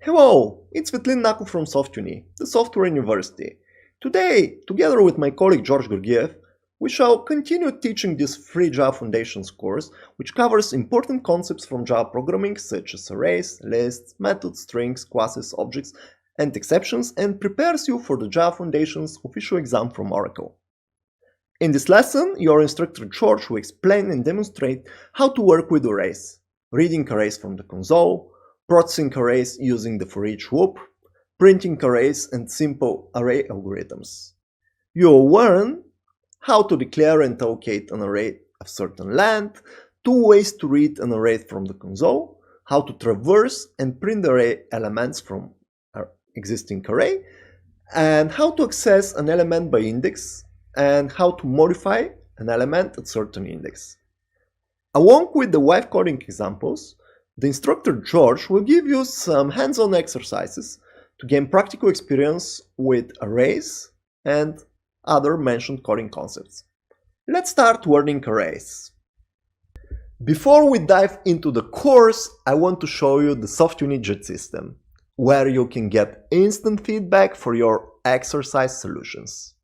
Hello, it's Nakov from SoftUni, the software university. Today, together with my colleague George Georgiev, we shall continue teaching this free Java Foundations course, which covers important concepts from Java programming such as arrays, lists, methods, strings, classes, objects, and exceptions, and prepares you for the Java Foundations official exam from Oracle. In this lesson, your instructor George will explain and demonstrate how to work with arrays, reading arrays from the console, processing arrays using the for each loop, printing arrays, and simple array algorithms. You will learn how to declare and allocate an array of certain length, 2 ways to read an array from the console, how to traverse and print array elements from an existing array, and how to access an element by index, and how to modify an element at certain index. Along with the live coding examples, the instructor George will give you some hands-on exercises to gain practical experience with arrays and other mentioned coding concepts. Let's start learning arrays. Before we dive into the course, I want to show you the SoftUni Judge system, where you can get instant feedback for your exercise solutions.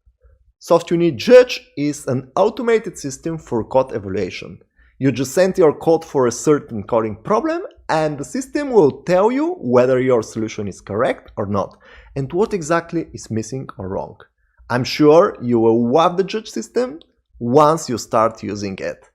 SoftUni Judge is an automated system for code evaluation. You just send your code for a certain coding problem and the system will tell you whether your solution is correct or not and what exactly is missing or wrong. I'm sure you will love the Judge system once you start using it.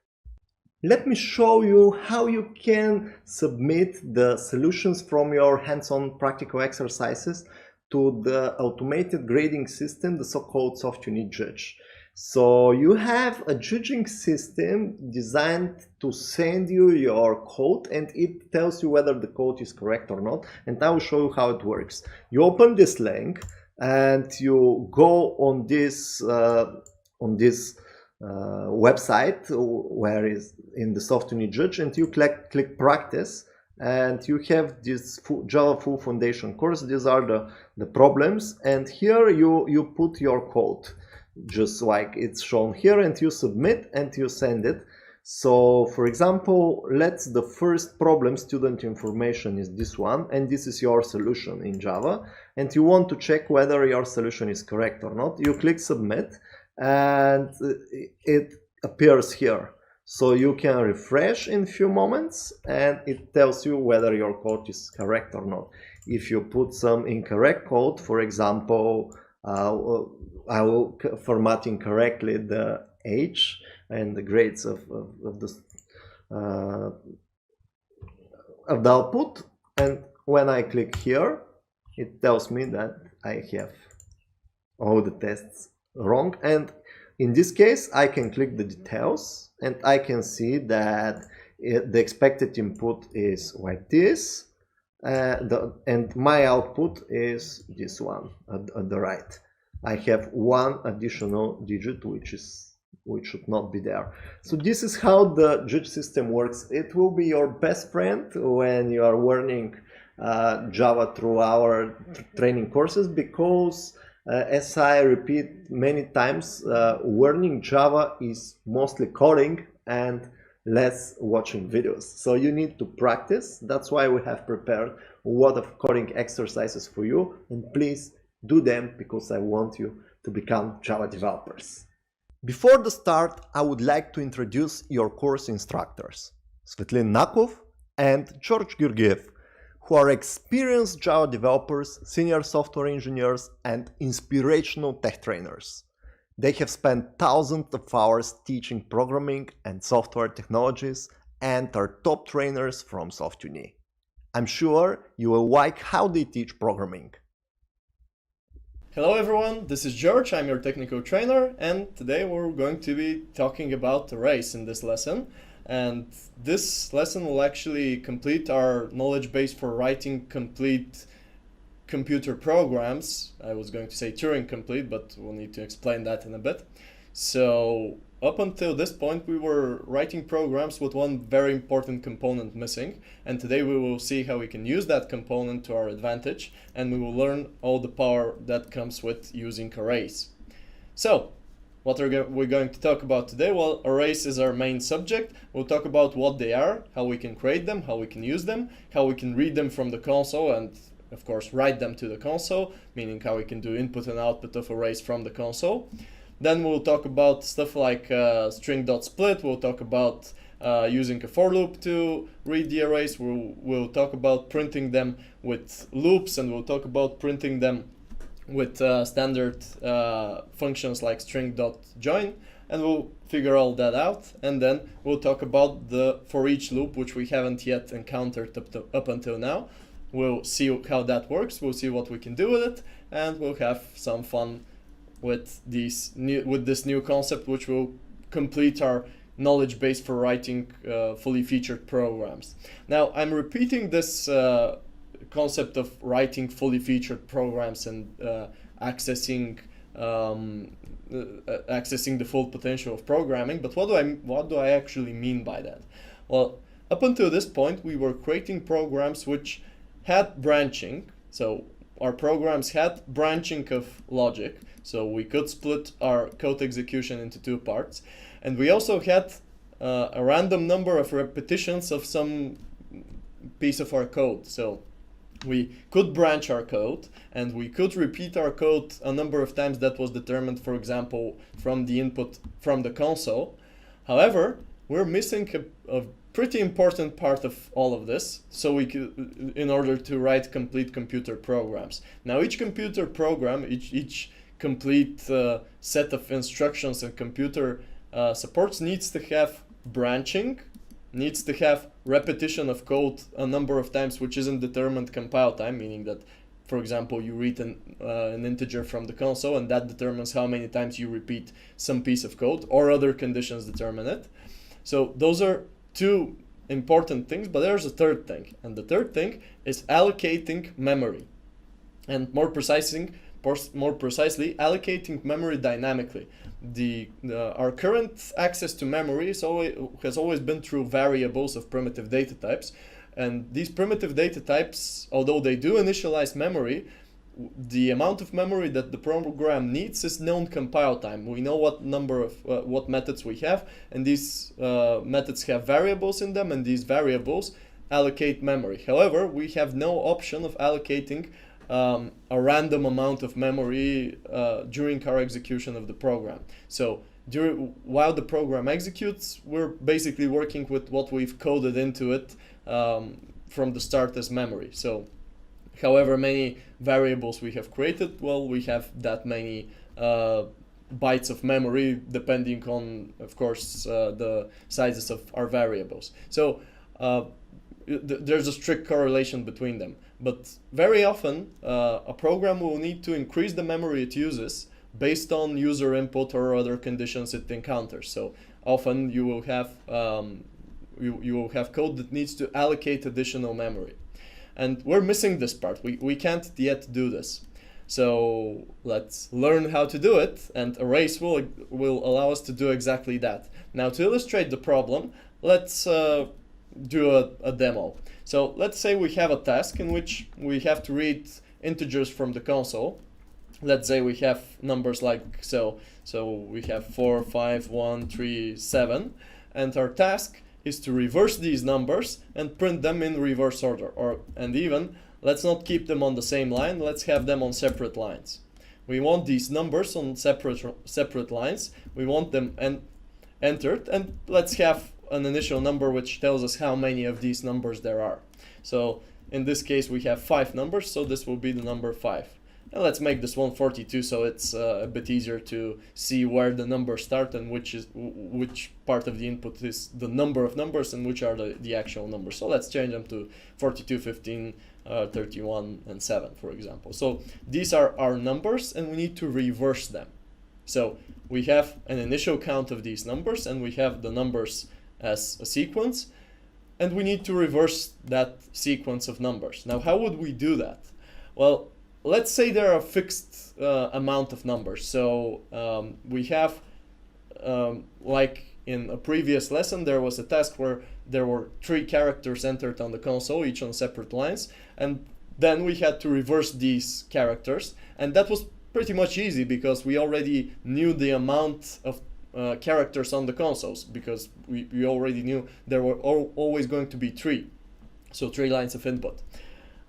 Let me show you how you can submit the solutions from your hands-on practical exercises to the automated grading system, the so-called SoftUni Judge. So you have a judging system designed to send you your code and it tells you whether the code is correct or not, and I will show you how it works. You open this link and you go on this website where is in the SoftUni Judge, and you click practice, and you have this Java full foundation course. These are the problems, and here you put your code just like it's shown here, and you submit and you send it. So for example, the first problem, student information, is this one, and this is your solution in Java, and you want to check whether your solution is correct or not. You click submit and it appears here. So you can refresh in a few moments and it tells you whether your code is correct or not. If you put some incorrect code, for example, I will format incorrectly the age and the grades of the output, and when I click here, it tells me that I have all the tests wrong, and in this case I can click the details and I can see that the expected input is like this, and my output is this one at the right. I have one additional digit which should not be there. So this is how the Judge system works. It will be your best friend when you are learning Java through our training courses, because as I repeat many times, learning Java is mostly coding and less watching videos. So you need to practice. That's why we have prepared a lot of coding exercises for you, and please do them because I want you to become Java developers. Before the start, I would like to introduce your course instructors, Nakov and George Georgiev, who are experienced Java developers, senior software engineers, and inspirational tech trainers. They have spent thousands of hours teaching programming and software technologies and are top trainers from SoftUni. I'm sure you will like how they teach programming. Hello everyone, this is George, I'm your technical trainer, and today we're going to be talking about arrays in this lesson. And this lesson will actually complete our knowledge base for writing complete computer programs. I was going to say Turing complete, but we'll need to explain that in a bit. So up until this point, we were writing programs with one very important component missing, and today we will see how we can use that component to our advantage, and we will learn all the power that comes with using arrays. So what are we going to talk about today? Well, arrays is our main subject. We'll talk about what they are, how we can create them, how we can use them, how we can read them from the console, and of course, write them to the console, meaning how we can do input and output of arrays from the console. Then we'll talk about stuff like string.split. We'll talk about using a for loop to read the arrays. We'll talk about printing them with loops, and we'll talk about printing them with standard functions like string.join, and we'll figure all that out. And then we'll talk about the for each loop, which we haven't yet encountered up until now. We'll see how that works. We'll see what we can do with it, and we'll have some fun with this new concept, which will complete our knowledge base for writing fully featured programs. Now, I'm repeating this concept of writing fully featured programs and accessing the full potential of programming. But what do I actually mean by that? Well, up until this point, we were creating programs which had branching. So our programs had branching of logic. So we could split our code execution into two parts. And we also had a random number of repetitions of some piece of our code. So we could branch our code, and we could repeat our code a number of times that was determined, for example, from the input from the console. However, we're missing a pretty important part of all of this, so we could, in order to write complete computer programs. Now, each computer program, each complete set of instructions and computer supports needs to have branching, needs to have repetition of code a number of times, which isn't determined compile time, meaning that, for example, you read an integer from the console, and that determines how many times you repeat some piece of code, or other conditions determine it. So those are two important things, but there's a third thing, and the third thing is allocating memory, and more precisely, allocating memory dynamically. Our current access to memory has always been through variables of primitive data types, and these primitive data types, although they do initialize memory, the amount of memory that the program needs is known compile time. We know what number of what methods we have, and these methods have variables in them, and these variables allocate memory. However, we have no option of allocating a random amount of memory during our execution of the program. So while the program executes, we're basically working with what we've coded into it from the start as memory. So however many variables we have created, well, we have that many bytes of memory, depending on, of course, the sizes of our variables. So there's a strict correlation between them. But very often, a program will need to increase the memory it uses based on user input or other conditions it encounters. So often you will have code that needs to allocate additional memory. And we're missing this part. We can't yet do this. So let's learn how to do it, and arrays will allow us to do exactly that. Now, to illustrate the problem, let's do a demo. So let's say we have a task in which we have to read integers from the console. Let's say we have numbers like so. So we have 4, 5, 1, 3, 7, and our task is to reverse these numbers and print them in reverse order. And even, let's not keep them on the same line, let's have them on separate lines. We want these numbers on separate lines. We want them entered, and let's have an initial number which tells us how many of these numbers there are. So in this case we have 5 numbers, so this will be the number 5. And let's make this one 42, so it's a bit easier to see where the numbers start and which part of the input is the number of numbers and which are the actual numbers. So let's change them to 42, 15, 31, and 7, for example. So these are our numbers, and we need to reverse them. So we have an initial count of these numbers, and we have the numbers as a sequence, and we need to reverse that sequence of numbers. Now, how would we do that? Well, let's say there are a fixed amount of numbers. So we have, like in a previous lesson, there was a task where there were 3 characters entered on the console, each on separate lines, and then we had to reverse these characters, and that was pretty much easy because we already knew the amount of characters on the consoles, because we already knew there were always going to be 3, so 3 lines of input.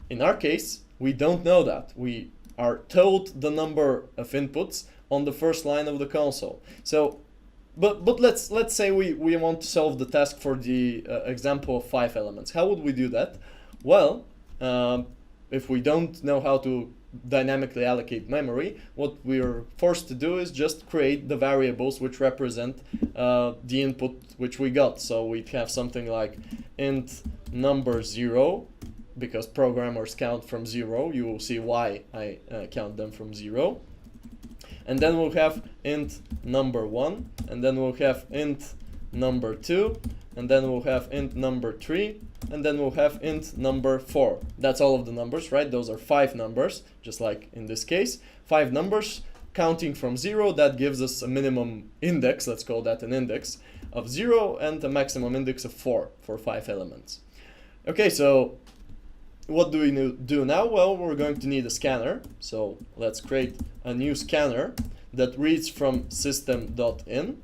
In our case, we don't know that. We are told the number of inputs on the first line of the console. So, but let's say we want to solve the task for the example of 5 elements. How would we do that? Well, if we don't know how to dynamically allocate memory, what we're forced to do is just create the variables which represent the input which we got. So we'd have something like int number 0, because programmers count from 0. You will see why I count them from 0. And then we'll have int number 1, and then we'll have int number 2, and then we'll have int number 3, and then we'll have int number 4. That's all of the numbers, right? Those are 5 numbers, just like in this case. 5 numbers counting from 0, that gives us a minimum index, let's call that an index, of 0, and a maximum index of 4 for 5 elements. Okay, so what do we do now? Well, we're going to need a scanner. So let's create a new scanner that reads from system.in,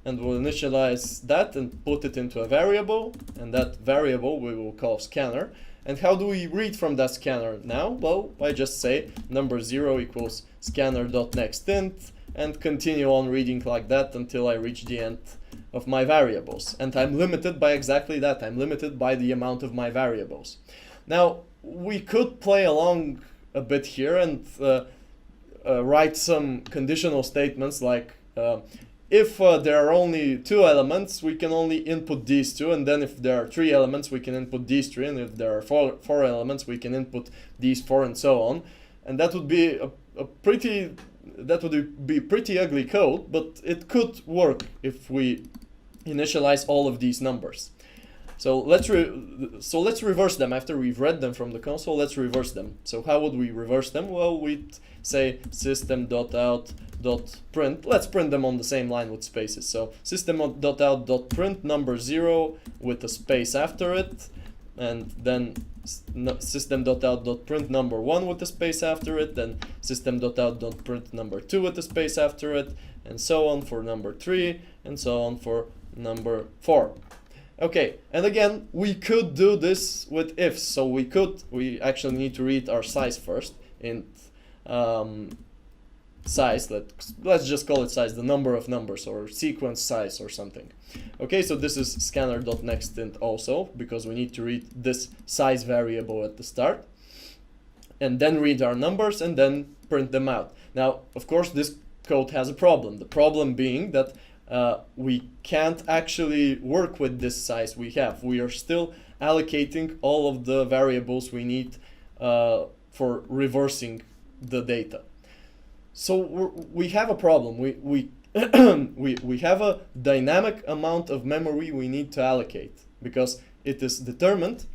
and we'll initialize that and put it into a variable, and that variable we will call scanner. And how do we read from that scanner now? Well, I just say number 0 equals scanner.nextInt, and continue on reading like that until I reach the end of my variables. And I'm limited by exactly that. I'm limited by the amount of my variables. Now, we could play along a bit here and write some conditional statements like if there are only 2 elements, we can only input these 2, and then if there are 3 elements, we can input these 3, and if there are 4 elements, we can input these 4, and so on. And that would be pretty ugly code, but it could work if we initialize all of these numbers. So let's reverse them. After we've read them from the console, let's reverse them. So how would we reverse them? Well, we'd say system.out.print. Let's print them on the same line with spaces. So system.out.print number 0 with a space after it, and then system.out.print number 1 with a space after it, then system.out.print number 2 with a space after it, and so on for number 3, and so on for number 4. Okay, and again, we could do this with ifs. So we actually need to read our size first. Int size, let's just call it size, the number of numbers, or sequence size or something. Okay, so this is scanner.nextInt also, because we need to read this size variable at the start, and then read our numbers and then print them out. Now, of course, this code has a problem. The problem being that we can't actually work with this size we have. We are still allocating all of the variables we need for reversing the data. So we have a problem. We have a dynamic amount of memory we need to allocate, because it is determined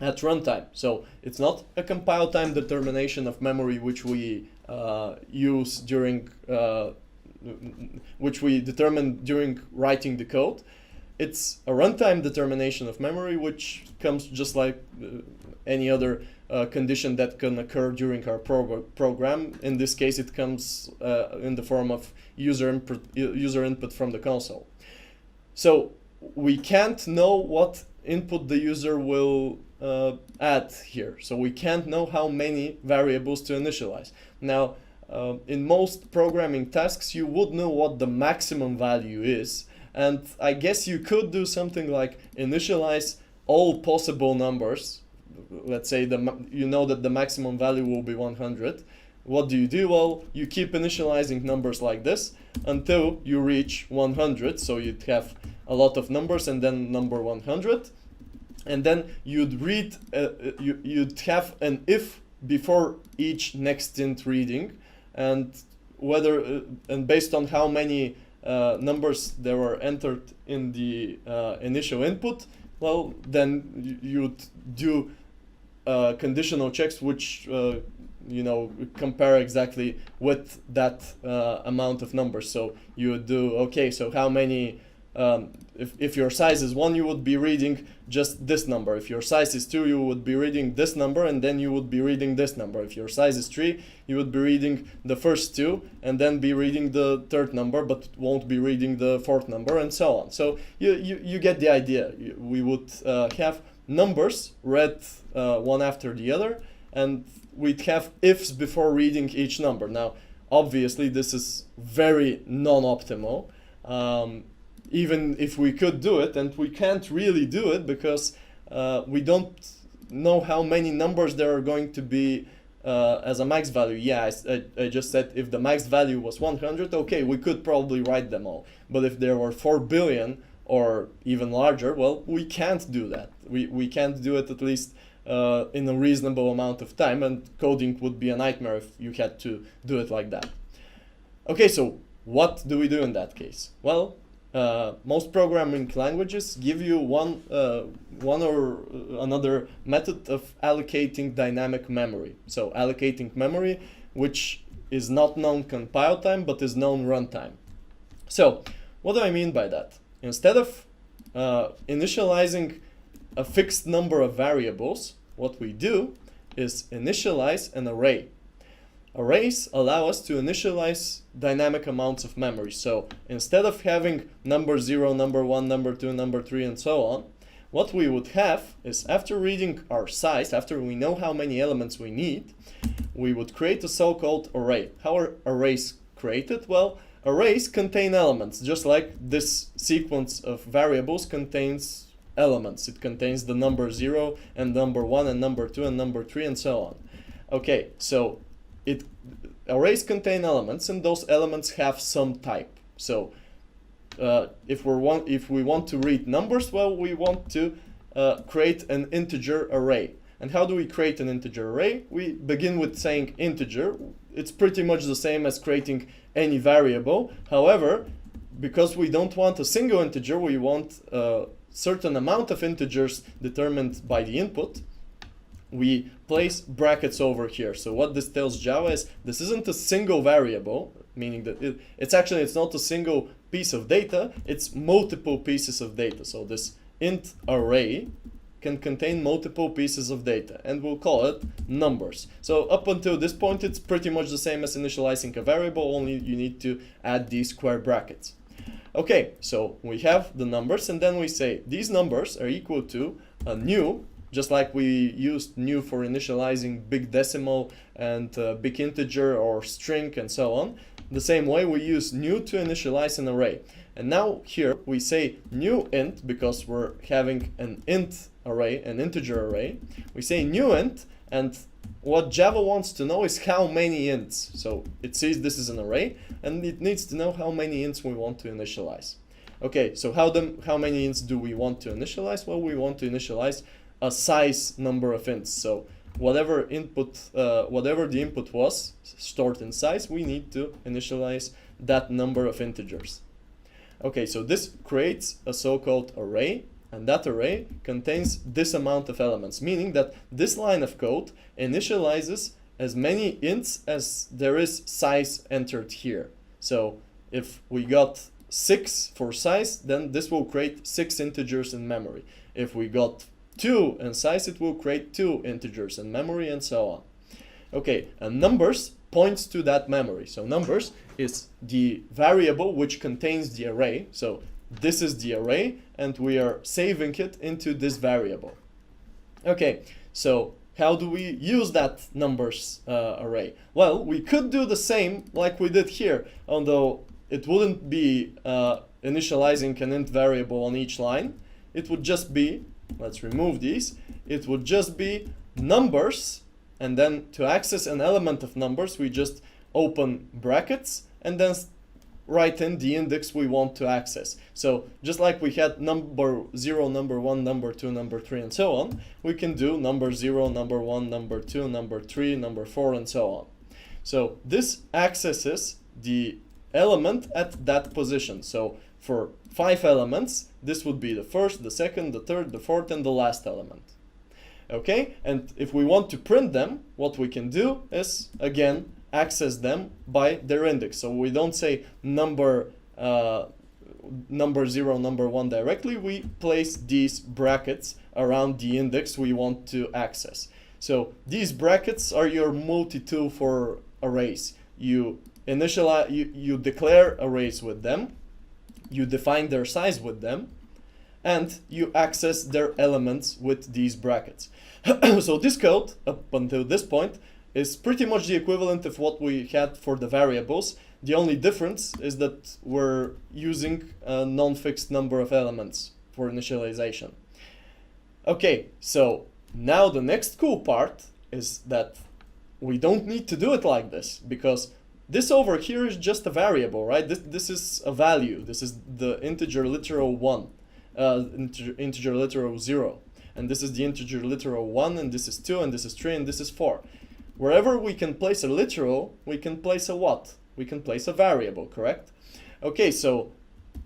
at runtime. So it's not a compile time determination of memory which we use during which we determine during writing the code. It's a runtime determination of memory, which comes just like any other condition that can occur during our program. In this case, it comes in the form of user input from the console. So we can't know what input the user will add here. So we can't know how many variables to initialize. Now, in most programming tasks, you would know what the maximum value is. And I guess you could do something like initialize all possible numbers. Let's say you know that the maximum value will be 100. What do? Well, you keep initializing numbers like this until you reach 100. So you'd have a lot of numbers and then number 100. And then you'd read, you'd have an if before each nextInt reading, and whether and based on how many numbers there were entered in the initial input, well, then you'd do conditional checks which compare exactly with that amount of numbers. So you would do, okay, so how many, if your size is 1, you would be reading just this number. If your size is 2, you would be reading this number, and then you would be reading this number. If your size is 3, you would be reading the first 2, and then be reading the third number, but won't be reading the fourth number, and so on. So you get the idea. We would have numbers read one after the other, and we'd have ifs before reading each number. Now, obviously, this is very non-optimal. Even if we could do it, and we can't really do it because we don't know how many numbers there are going to be as a max value. Yeah, I just said if the max value was 100, okay, we could probably write them all. But if there were 4 billion or even larger, well, we can't do that. We can't do it, at least in a reasonable amount of time, and coding would be a nightmare if you had to do it like that. Okay, so what do we do in that case? Well, most programming languages give you one or another method of allocating dynamic memory. So allocating memory, which is not known compile time, but is known runtime. So what do I mean by that? Instead of initializing a fixed number of variables, what we do is initialize an array. Arrays allow us to initialize dynamic amounts of memory. So instead of having number 0, number 1, number 2, number 3, and so on, what we would have is, after reading our size, after we know how many elements we need, we would create a so-called array. How are arrays created? Well, arrays contain elements, just like this sequence of variables contains elements. It contains the number 0 and number 1 and number 2 and number 3 and so on. Okay, so arrays contain elements, and those elements have some type. So if we want to read numbers, well, we want to create an integer array. And how do we create an integer array? We begin with saying integer. It's pretty much the same as creating any variable. However, because we don't want a single integer, we want a certain amount of integers determined by the input, we place brackets over here. So what this tells Java is this isn't a single variable, meaning that it's not a single piece of data, it's multiple pieces of data. So this int array can contain multiple pieces of data, and we'll call it numbers. So up until this point, it's pretty much the same as initializing a variable, only you need to add these square brackets. Okay, so we have the numbers, and then we say these numbers are equal to a new, just like we used new for initializing big decimal and big integer or string and so on. The same way we use new to initialize an array. And now here we say new int, because we're having an int array, an integer array. We say new int, and what Java wants to know is how many ints. So it sees this is an array, and it needs to know how many ints we want to initialize. Okay, so how many ints do we want to initialize? Well, we want to initialize a size number of ints. So whatever the input was stored in size, we need to initialize that number of integers. Okay, so this creates a so-called array, and that array contains this amount of elements, meaning that this line of code initializes as many ints as there is size entered here. So if we got 6 for size, then this will create 6 integers in memory. If we got 2 in size, it will create 2 integers in memory, and so on. Okay, and numbers points to that memory. So numbers is the variable which contains the array. So this is the array, and we are saving it into this variable. Okay, so how do we use that numbers array? Well, we could do the same like we did here, although it wouldn't be initializing an int variable on each line. It would just be, let's remove these, it would just be numbers, and then to access an element of numbers, we just open brackets and then write in the index we want to access. So just like we had number 0, number 1, number 2, number 3, and so on, we can do number 0, number 1, number 2, number 3, number 4, and so on. So this accesses the element at that position. So for 5 elements, this would be the first, the second, the third, the fourth, and the last element. Okay, and if we want to print them, what we can do is, again, access them by their index. So we don't say number 0, number 1 directly, we place these brackets around the index we want to access. So these brackets are your multi-tool for arrays. You declare arrays with them, you define their size with them, and you access their elements with these brackets. So this code, up until this point, is pretty much the equivalent of what we had for the variables. The only difference is that we're using a non-fixed number of elements for initialization. Okay, so now the next cool part is that we don't need to do it like this, because this over here is just a variable, right? This is a value. This is the integer literal 1, integer literal 0. And this is the integer literal 1, and this is 2, and this is 3, and this is 4. Wherever we can place a literal, we can place a what? We can place a variable, correct? Okay, so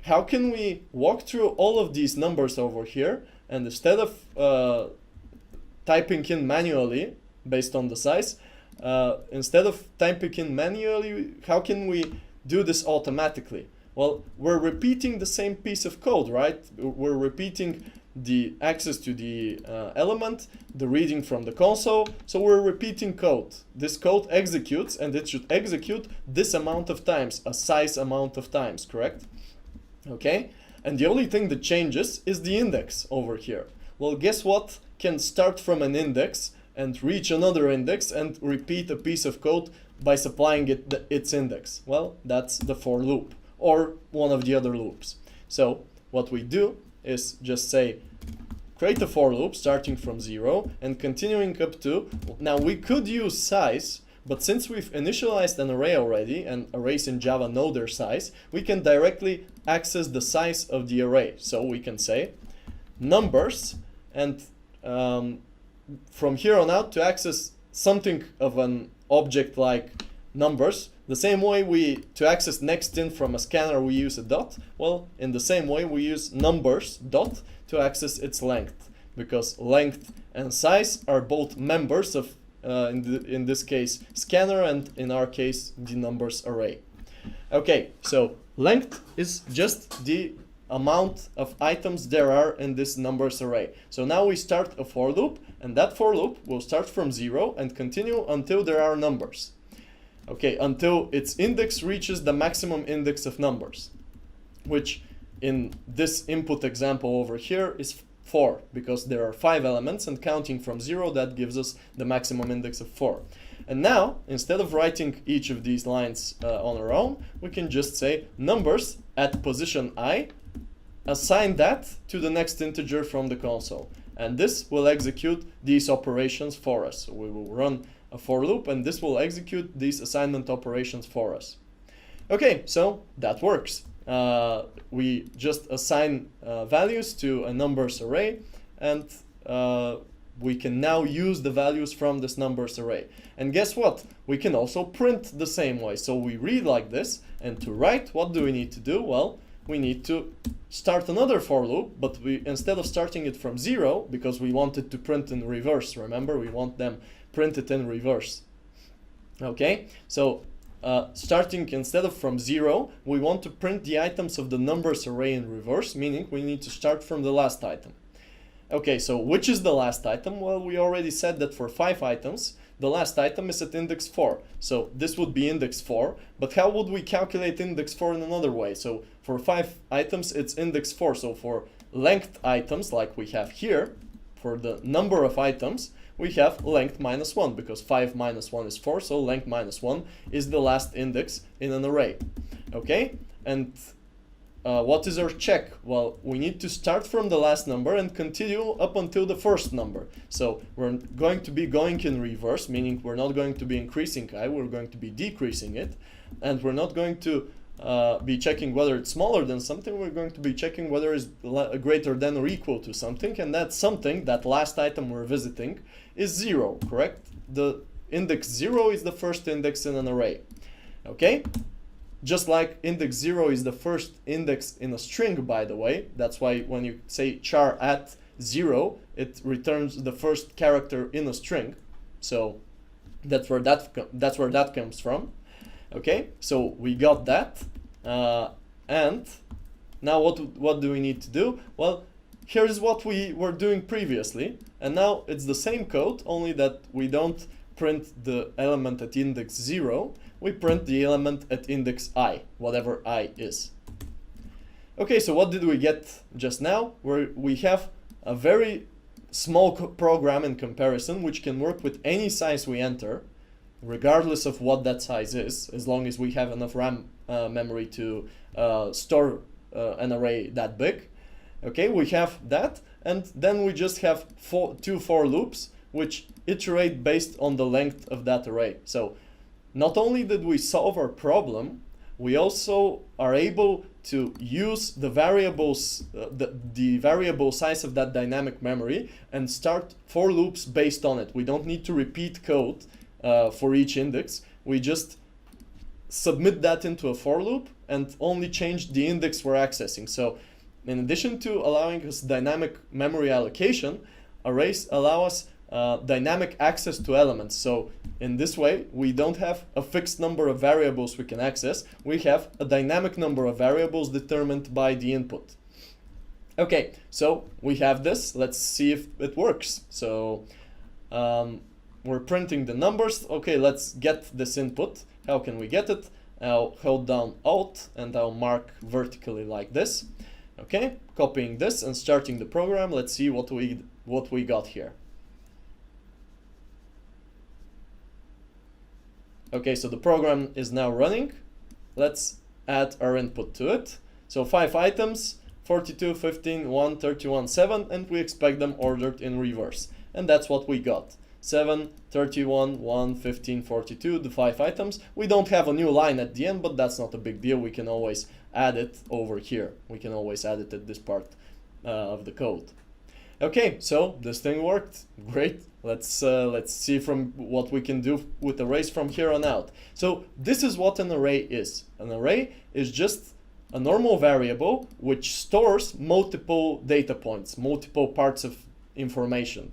how can we walk through all of these numbers over here, and instead of typing in manually based on the size, instead of typing in manually, how can we do this automatically? Well, we're repeating the same piece of code, right? We're repeating the access to the element, the reading from the console. So we're repeating code. This code executes, and it should execute this amount of times, a size amount of times, correct? Okay, and the only thing that changes is the index over here. Well, guess what can start from an index and reach another index and repeat a piece of code by supplying it its index? Well, that's the for loop, or one of the other loops. So what we do is just say, create a for loop starting from 0 and continuing up to, now we could use size, but since we've initialized an array already, and arrays in Java know their size, we can directly access the size of the array. So we can say numbers, and from here on out, to access something of an object like numbers, the same way to access next in from a scanner we use a dot, well, in the same way we use numbers dot to access its length, because length and size are both members of, in this case, scanner, and in our case, the numbers array. Okay, so length is just the amount of items there are in this numbers array. So now we start a for loop, and that for loop will start from 0 and continue until there are numbers. Okay, until its index reaches the maximum index of numbers, which in this input example over here is 4, because there are 5 elements, and counting from 0, that gives us the maximum index of 4. And now, instead of writing each of these lines on our own, we can just say numbers at position I, assign that to the next integer from the console. And this will execute these operations for us. So we will run a for loop, and this will execute these assignment operations for us. Okay, so that works. We just assign values to a numbers array, and we can now use the values from this numbers array. And guess what? We can also print the same way. So we read like this, and to write, what do we need to do? Well, we need to start another for loop, but instead of starting it from 0, because we want it to print in reverse, remember, we want them printed in reverse. Okay, so starting instead of from 0, we want to print the items of the numbers array in reverse, meaning we need to start from the last item. Okay, so which is the last item? Well, we already said that for 5 items, the last item is at index 4. So this would be index 4, but how would we calculate index 4 in another way? So for 5 items, it's index 4. So for length items, like we have here, for the number of items, we have length minus 1, because 5 minus 1 is 4, so length minus 1 is the last index in an array. Okay, and what is our check? Well, we need to start from the last number and continue up until the first number. So we're going to be going in reverse, meaning we're not going to be increasing I, we're going to be decreasing it. And we're not going to be checking whether it's smaller than something, we're going to be checking whether it's greater than or equal to something. And that something, that last item we're visiting, is 0, correct? The index 0 is the first index in an array. Okay? Just like index 0 is the first index in a string, by the way. That's why when you say char at 0, it returns the first character in a string. So that's where that comes from. Okay, so we got that. And now what do we need to do? Well, here's what we were doing previously. And now it's the same code, only that we don't print the element at index 0. We print the element at index I, whatever I is. Okay, so what did we get just now? We have a very small program in comparison which can work with any size we enter, regardless of what that size is, as long as we have enough RAM memory to store an array that big. Okay, we have that, and then we just have two for loops which iterate based on the length of that array. So not only did we solve our problem, we also are able to use the variables, the variable size of that dynamic memory, and start for loops based on it. We don't need to repeat code for each index. We just submit that into a for loop and only change the index we're accessing. So in addition to allowing us dynamic memory allocation, arrays allow us dynamic access to elements. So in this way, we don't have a fixed number of variables we can access. We have a dynamic number of variables determined by the input. Okay, so we have this. Let's see if it works. So we're printing the numbers. Okay, let's get this input. How can we get it? I'll hold down Alt and I'll mark vertically like this. Okay, copying this and starting the program. Let's see what we got here. Okay, so the program is now running. Let's add our input to it. So 5 items, 42, 15, 1, 31, 7, and we expect them ordered in reverse. And that's what we got. 7, 31, 1, 15, 42, the 5 items. We don't have a new line at the end, but that's not a big deal. We can always add it over here. We can always add it at this part of the code. Okay, so this thing worked. Great. Let's see from what we can do with arrays from here on out. So this is what an array is. An array is just a normal variable which stores multiple data points, multiple parts of information.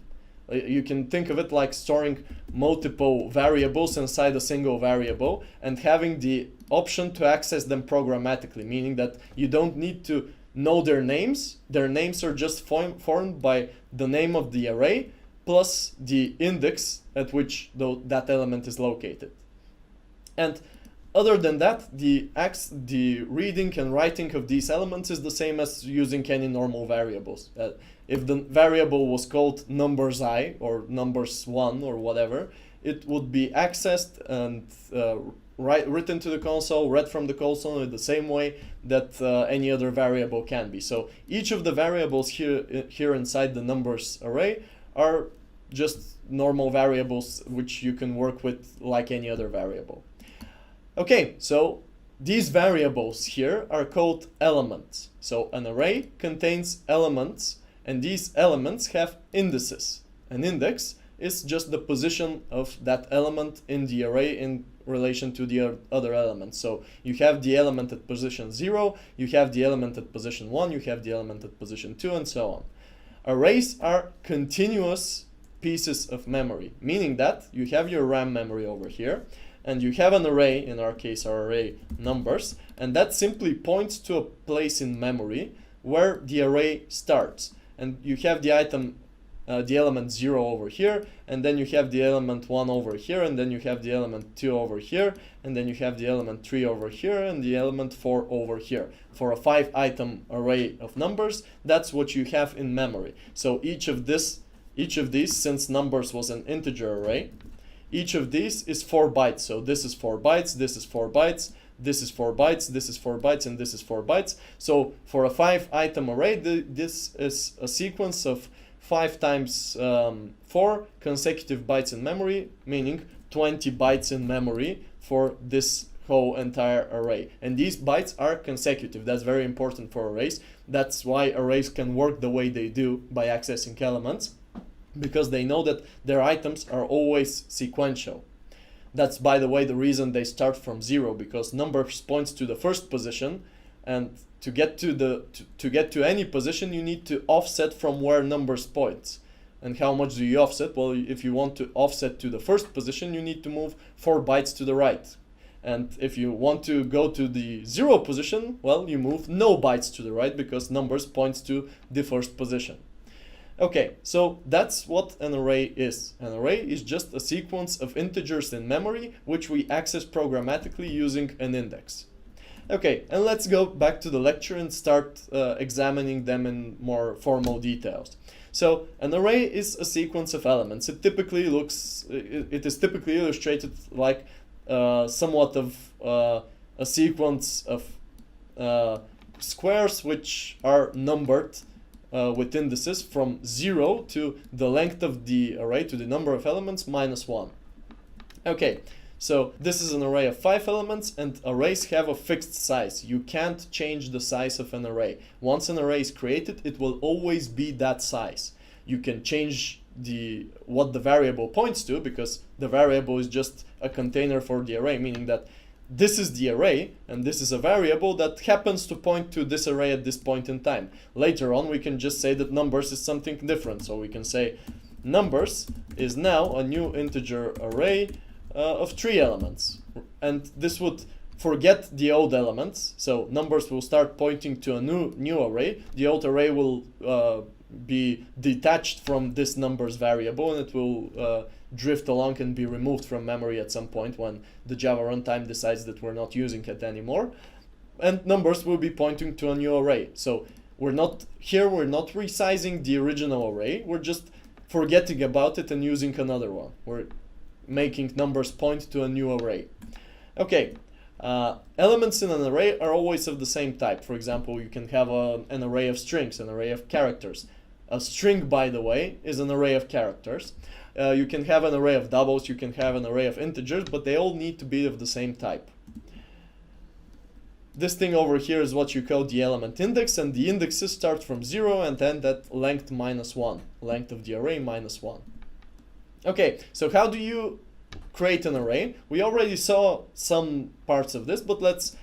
You can think of it like storing multiple variables inside a single variable and having the option to access them programmatically, meaning that you don't need to know their names. Their names are just formed by the name of the array plus the index at which that element is located. And other than that, the reading and writing of these elements is the same as using any normal variables. If the variable was called numbers I or numbers 1 or whatever, it would be accessed and written to the console, read from the console in the same way that any other variable can be. So each of the variables here inside the numbers array are just normal variables which you can work with like any other variable. Okay, so these variables here are called elements. So an array contains elements, and these elements have indices. An index is just the position of that element in the array in relation to the other elements. So you have the element at position 0, you have the element at position 1, you have the element at position 2, and so on. Arrays are continuous pieces of memory, meaning that you have your RAM memory over here, and you have an array, in our case our array numbers, and that simply points to a place in memory where the array starts. And you have the item, the element 0 over here, and then you have the element 1 over here, and then you have the element 2 over here, and then you have the element 3 over here, and the element 4 over here. For a 5-item array of numbers, that's what you have in memory. So each of these, since numbers was an integer array, each of these is 4 bytes. So this is 4 bytes, this is 4 bytes, this is 4 bytes, this is 4 bytes, and this is 4 bytes. So for a 5-item array, this is a sequence of 5 times 4 consecutive bytes in memory, meaning 20 bytes in memory for this whole entire array. And these bytes are consecutive. That's very important for arrays. That's why arrays can work the way they do by accessing elements, because they know that their items are always sequential. That's, by the way, the reason they start from 0, because numbers points to the first position, and to get to any position you need to offset from where numbers points. And how much do you offset? Well, if you want to offset to the first position, you need to move 4 bytes to the right. And if you want to go to the 0 position, well, you move no bytes to the right, because numbers points to the first position. Okay, so that's what an array is. An array is just a sequence of integers in memory which we access programmatically using an index. Okay, and let's go back to the lecture and start examining them in more formal details. So an array is a sequence of elements. It is typically illustrated like somewhat of a sequence of squares which are numbered with indices from 0 to the length of the array, to the number of elements, minus 1. Okay, so this is an array of 5 elements, and arrays have a fixed size. You can't change the size of an array. Once an array is created, it will always be that size. You can change what the variable points to, because the variable is just a container for the array, meaning that this is the array, and this is a variable that happens to point to this array at this point in time. Later on, we can just say that numbers is something different. So we can say numbers is now a new integer array of 3 elements. And this would forget the old elements. So numbers will start pointing to a new array. The old array will be detached from this numbers variable, and it will drift along and be removed from memory at some point when the Java runtime decides that we're not using it anymore. And numbers will be pointing to a new array. So we're not resizing the original array, we're just forgetting about it and using another one. We're making numbers point to a new array. Okay, elements in an array are always of the same type. For example, you can have an array of strings, an array of characters. A string, by the way, is an array of characters. You can have an array of doubles, you can have an array of integers, but they all need to be of the same type. This thing over here is what you call the element index, and the indexes start from 0 and end at length minus 1, length of the array minus 1. Okay, so how do you create an array? We already saw some parts of this, but let's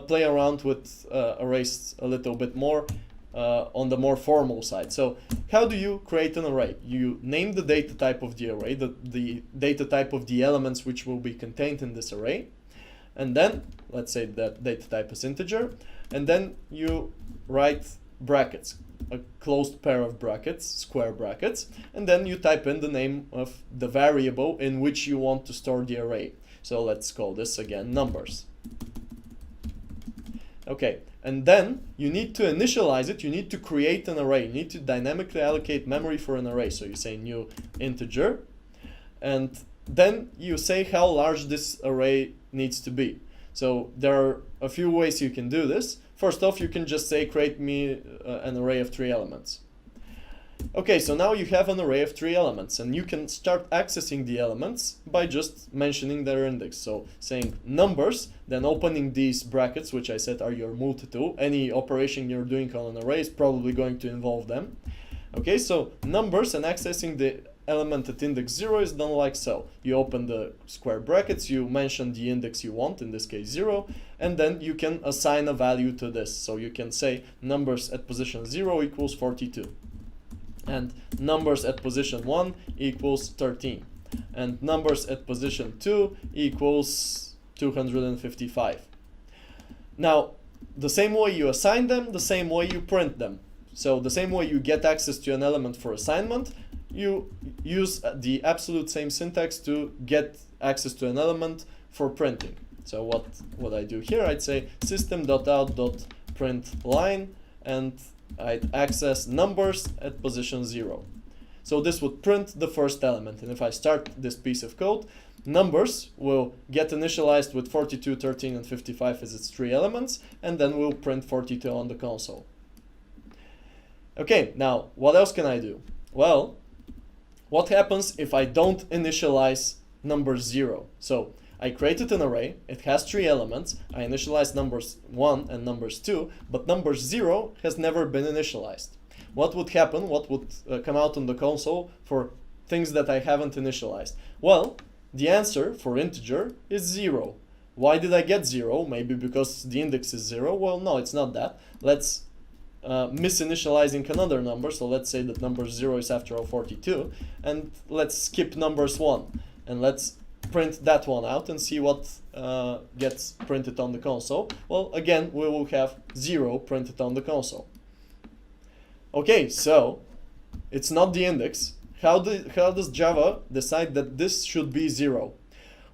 play around with arrays a little bit more on the more formal side. So how do you create an array? You name the data type of the array, the data type of the elements which will be contained in this array, and then let's say that data type is integer, and then you write brackets, a closed pair of brackets, square brackets, and then you type in the name of the variable in which you want to store the array. So let's call this again numbers. Okay, and then you need to initialize it, you need to create an array, you need to dynamically allocate memory for an array. So you say new integer, and then you say how large this array needs to be. So there are a few ways you can do this. First off, you can just say create me an array of 3 elements. Okay, so now you have an array of 3 elements, and you can start accessing the elements by just mentioning their index. So saying numbers, then opening these brackets, which I said are your multitool. Any operation you're doing on an array is probably going to involve them. Okay, so numbers and accessing the element at index 0 is done like so. You open the square brackets, you mention the index you want, in this case 0, and then you can assign a value to this. So you can say numbers at position 0 equals 42. And numbers at position 1 equals 13. And numbers at position 2 equals 255. Now, the same way you assign them, the same way you print them. So the same way you get access to an element for assignment, you use the absolute same syntax to get access to an element for printing. So what I do here, I'd say system.out.println, and I'd access numbers at position 0. So this would print the first element, and if I start this piece of code, numbers will get initialized with 42, 13, and 55 as its 3 elements, and then we'll print 42 on the console. Okay, now what else can I do? Well, what happens if I don't initialize number 0? So I created an array, it has 3 elements, I initialized numbers 1 and numbers 2, but number 0 has never been initialized. What would happen, what would come out on the console for things that I haven't initialized? Well, the answer for integer is 0. Why did I get 0? Maybe because the index is 0? Well, no, it's not that. Let's misinitializing another number, so let's say that number 0 is after all 42, and let's skip numbers 1, and let's print that one out and see what gets printed on the console. Well, again, we will have 0 printed on the console. Okay, so it's not the index. How does Java decide that this should be 0?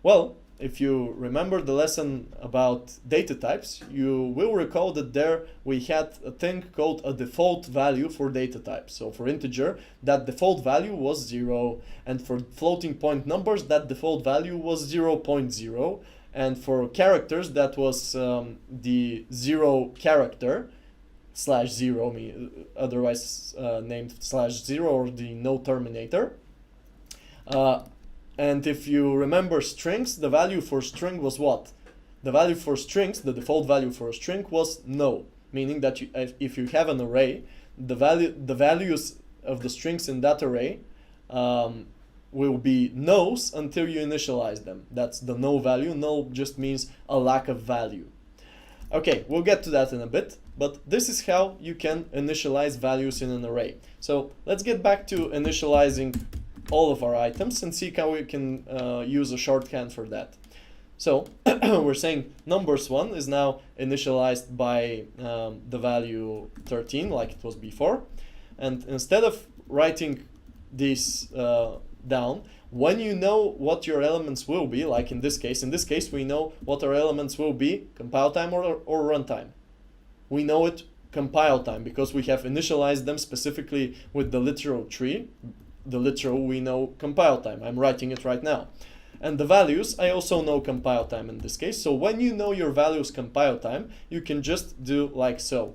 Well, if you remember the lesson about data types, you will recall that there we had a thing called a default value for data types. So for integer, that default value was 0, and for floating point numbers, that default value was 0.0, and for characters, that was the 0 character /0, otherwise named /0, or the no terminator. And if you remember strings, the value for string was what? The value for strings, the default value for a string was no, meaning that if you have an array, the values of the strings in that array will be no's until you initialize them. That's the no value. No just means a lack of value. Okay, we'll get to that in a bit, but this is how you can initialize values in an array. So let's get back to initializing all of our items and see how we can use a shorthand for that. So we're saying numbers1 is now initialized by the value 13 like it was before. And instead of writing this down, when you know what your elements will be, like in this case we know what our elements will be, compile time or runtime. We know it compile time because we have initialized them specifically with the literal tree. The literal we know compile time. I'm writing it right now. And the values, I also know compile time in this case. So when you know your values compile time, you can just do like so.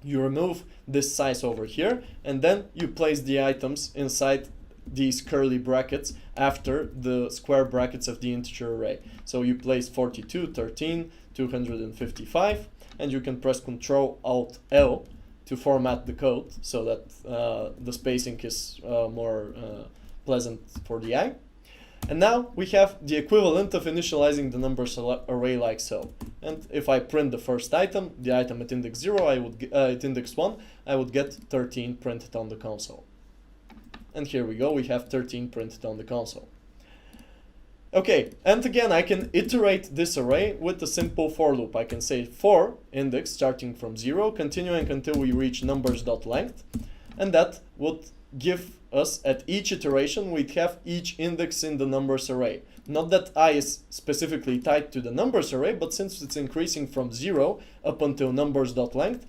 You remove this size over here, and then you place the items inside these curly brackets after the square brackets of the integer array. So you place 42, 13, 255, and you can press Ctrl-Alt-L to format the code so that the spacing is more pleasant for the eye. And now we have the equivalent of initializing the numbers array like so. And if I print the first item, the item at index 0, at index 1, I would get 13 printed on the console. And here we go, we have 13 printed on the console. Okay, and again, I can iterate this array with a simple for loop. I can say for index starting from 0, continuing until we reach numbers.length, and that would give us at each iteration, we'd have each index in the numbers array. Not that I is specifically tied to the numbers array, but since it's increasing from 0 up until numbers.length,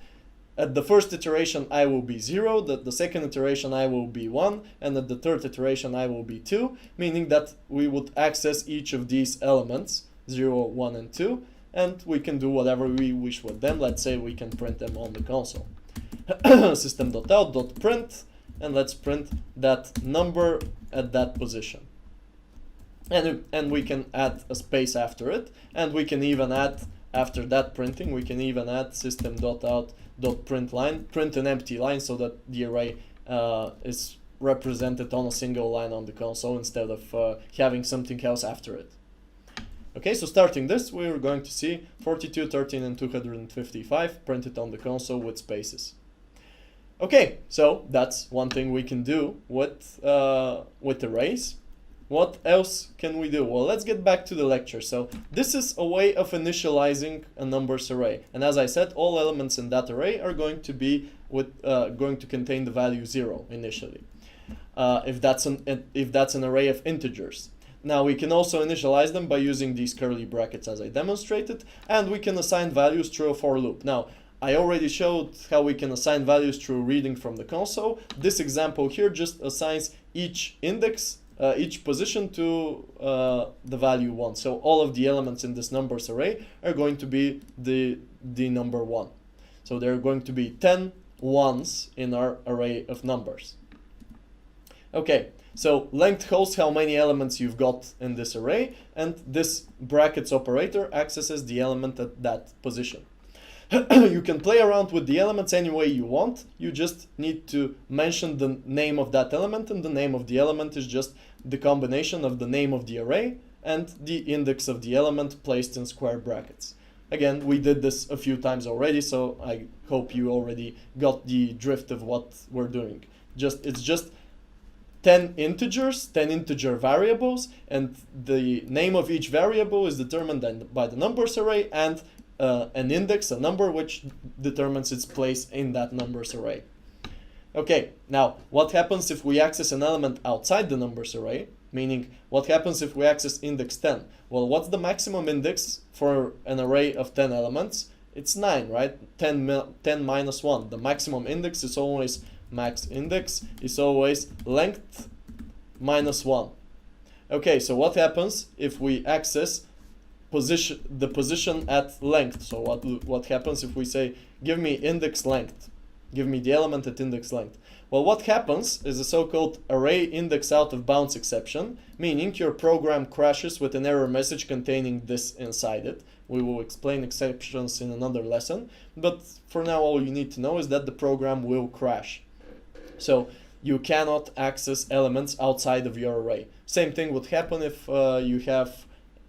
at the first iteration I will be 0, the second iteration I will be 1, and at the third iteration I will be 2, meaning that we would access each of these elements, 0, 1, and 2, and we can do whatever we wish with them. Let's say we can print them on the console. System.out.print, and let's print that number at that position. And we can add a space after it, and we can even add, after that printing, we can even add system.out.println, print an empty line so that the array is represented on a single line on the console instead of having something else after it. Okay, so starting this, we're going to see 42, 13, and 255 printed on the console with spaces. Okay, so that's one thing we can do with arrays. What else can we do? Well, let's get back to the lecture. So this is a way of initializing a numbers array. And as I said, all elements in that array are going to be going to contain the value 0 initially. If that's an array of integers. Now we can also initialize them by using these curly brackets as I demonstrated, and we can assign values through a for loop. Now, I already showed how we can assign values through reading from the console. This example here just assigns each index, each position to the value 1. So all of the elements in this numbers array are going to be the number 1. So there are going to be 10 ones in our array of numbers. Okay, so length holds how many elements you've got in this array, and this brackets operator accesses the element at that position. You can play around with the elements any way you want. You just need to mention the name of that element, and the name of the element is just the combination of the name of the array and the index of the element placed in square brackets. Again, we did this a few times already, so I hope you already got the drift of what we're doing. It's just 10 integers, 10 integer variables, and the name of each variable is determined by the numbers array, and an index, a number, which determines its place in that numbers array. Okay, now what happens if we access an element outside the numbers array? meaning what happens if we access index 10? Well, what's the maximum index for an array of 10 elements? It's 9, right? 10 minus 1. The maximum index is always max index is always length minus 1. Okay, so what happens if we access the position at length? So what happens if we say give me index length, give me the element at index length? Well, what happens is a so-called array index out of bounds exception, meaning your program crashes with an error message containing this inside it. We will explain exceptions in another lesson, but for now all you need to know is that the program will crash. So you cannot access elements outside of your array. Same thing would happen if you have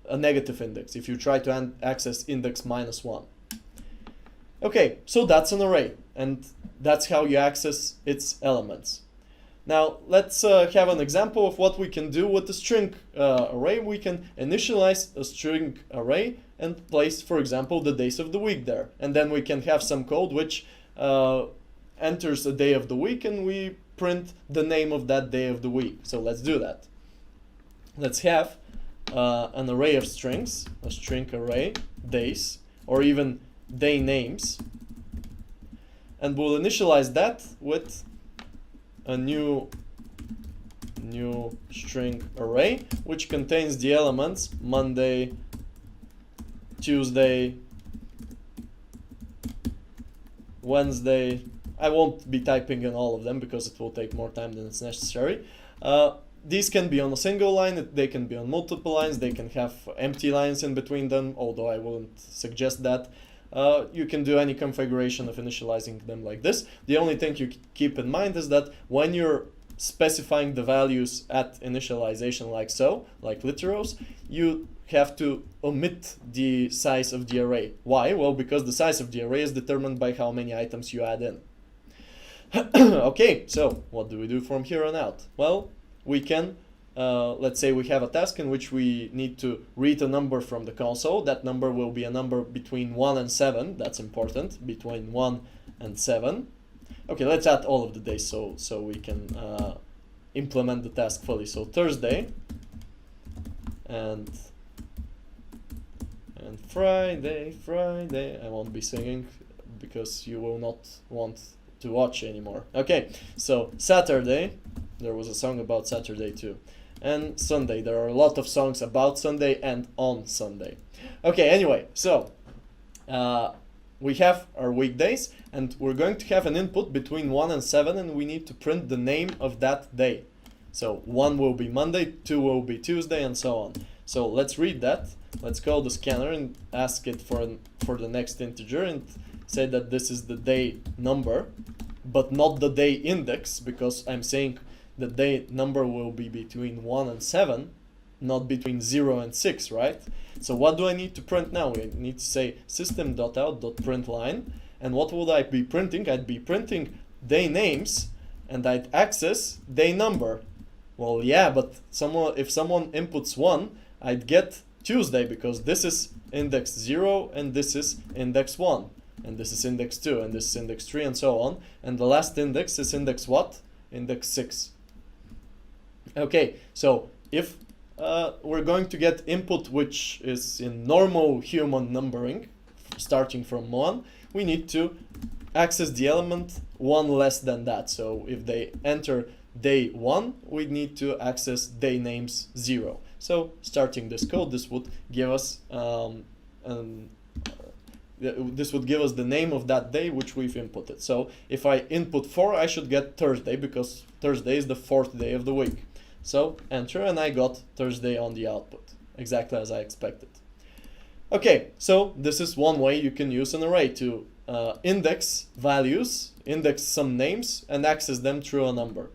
a negative index, if you try to access index minus 1. Okay, so that's an array, and that's how you access its elements. Now let's have an example of what we can do with the string array. We can initialize a string array and place, for example, the days of the week there. And then we can have some code which enters a day of the week, and we print the name of that day of the week. So let's do that. Let's have an array of strings, a string array, days, or even day names, and we'll initialize that with a new string array which contains the elements Monday, Tuesday, Wednesday. I won't be typing in all of them because it will take more time than it's necessary. These can be on a single line, they can be on multiple lines, they can have empty lines in between them, although I wouldn't suggest that. You can do any configuration of initializing them like this. The only thing you keep in mind is that when you're specifying the values at initialization like so, like literals, you have to omit the size of the array. Why? Well, because the size of the array is determined by how many items you add in. Okay, so what do we do from here on out? Well, we can let's say we have a task in which we need to read a number from the console. That number will be a number between 1 and 7. That's important, between 1 and 7. Okay, let's add all of the days so we can implement the task fully. So Thursday and Friday. I won't be singing because you will not want to watch anymore. Okay, so Saturday. There was a song about Saturday too. And Sunday. There are a lot of songs about Sunday and on Sunday. Okay, anyway, so we have our weekdays, and we're going to have an input between 1 and 7, and we need to print the name of that day. So 1 will be Monday, 2 will be Tuesday, and so on. So let's read that. Let's call the scanner and ask it for the next integer and say that this is the day number, but not the day index, because I'm saying the day number will be between 1 and 7, not between 0 and 6, right? So what do I need to print now? I need to say system.out.println, and what would I be printing? I'd be printing day names, and I'd access day number. Well, yeah, but if someone inputs 1, I'd get Tuesday, because this is index 0 and this is index 1, and this is index 2 and this is index 3 and so on, and the last index is index what? Index 6. Okay, so if we're going to get input which is in normal human numbering, starting from 1, we need to access the element 1 less than that. So if they enter day 1, we need to access day names 0. So starting this code, this would give us the name of that day which we've inputted. So if I input 4, I should get Thursday, because Thursday is the 4th day of the week. So enter, and I got Thursday on the output, exactly as I expected. Okay, so this is one way you can use an array to index values, index some names, and access them through a number.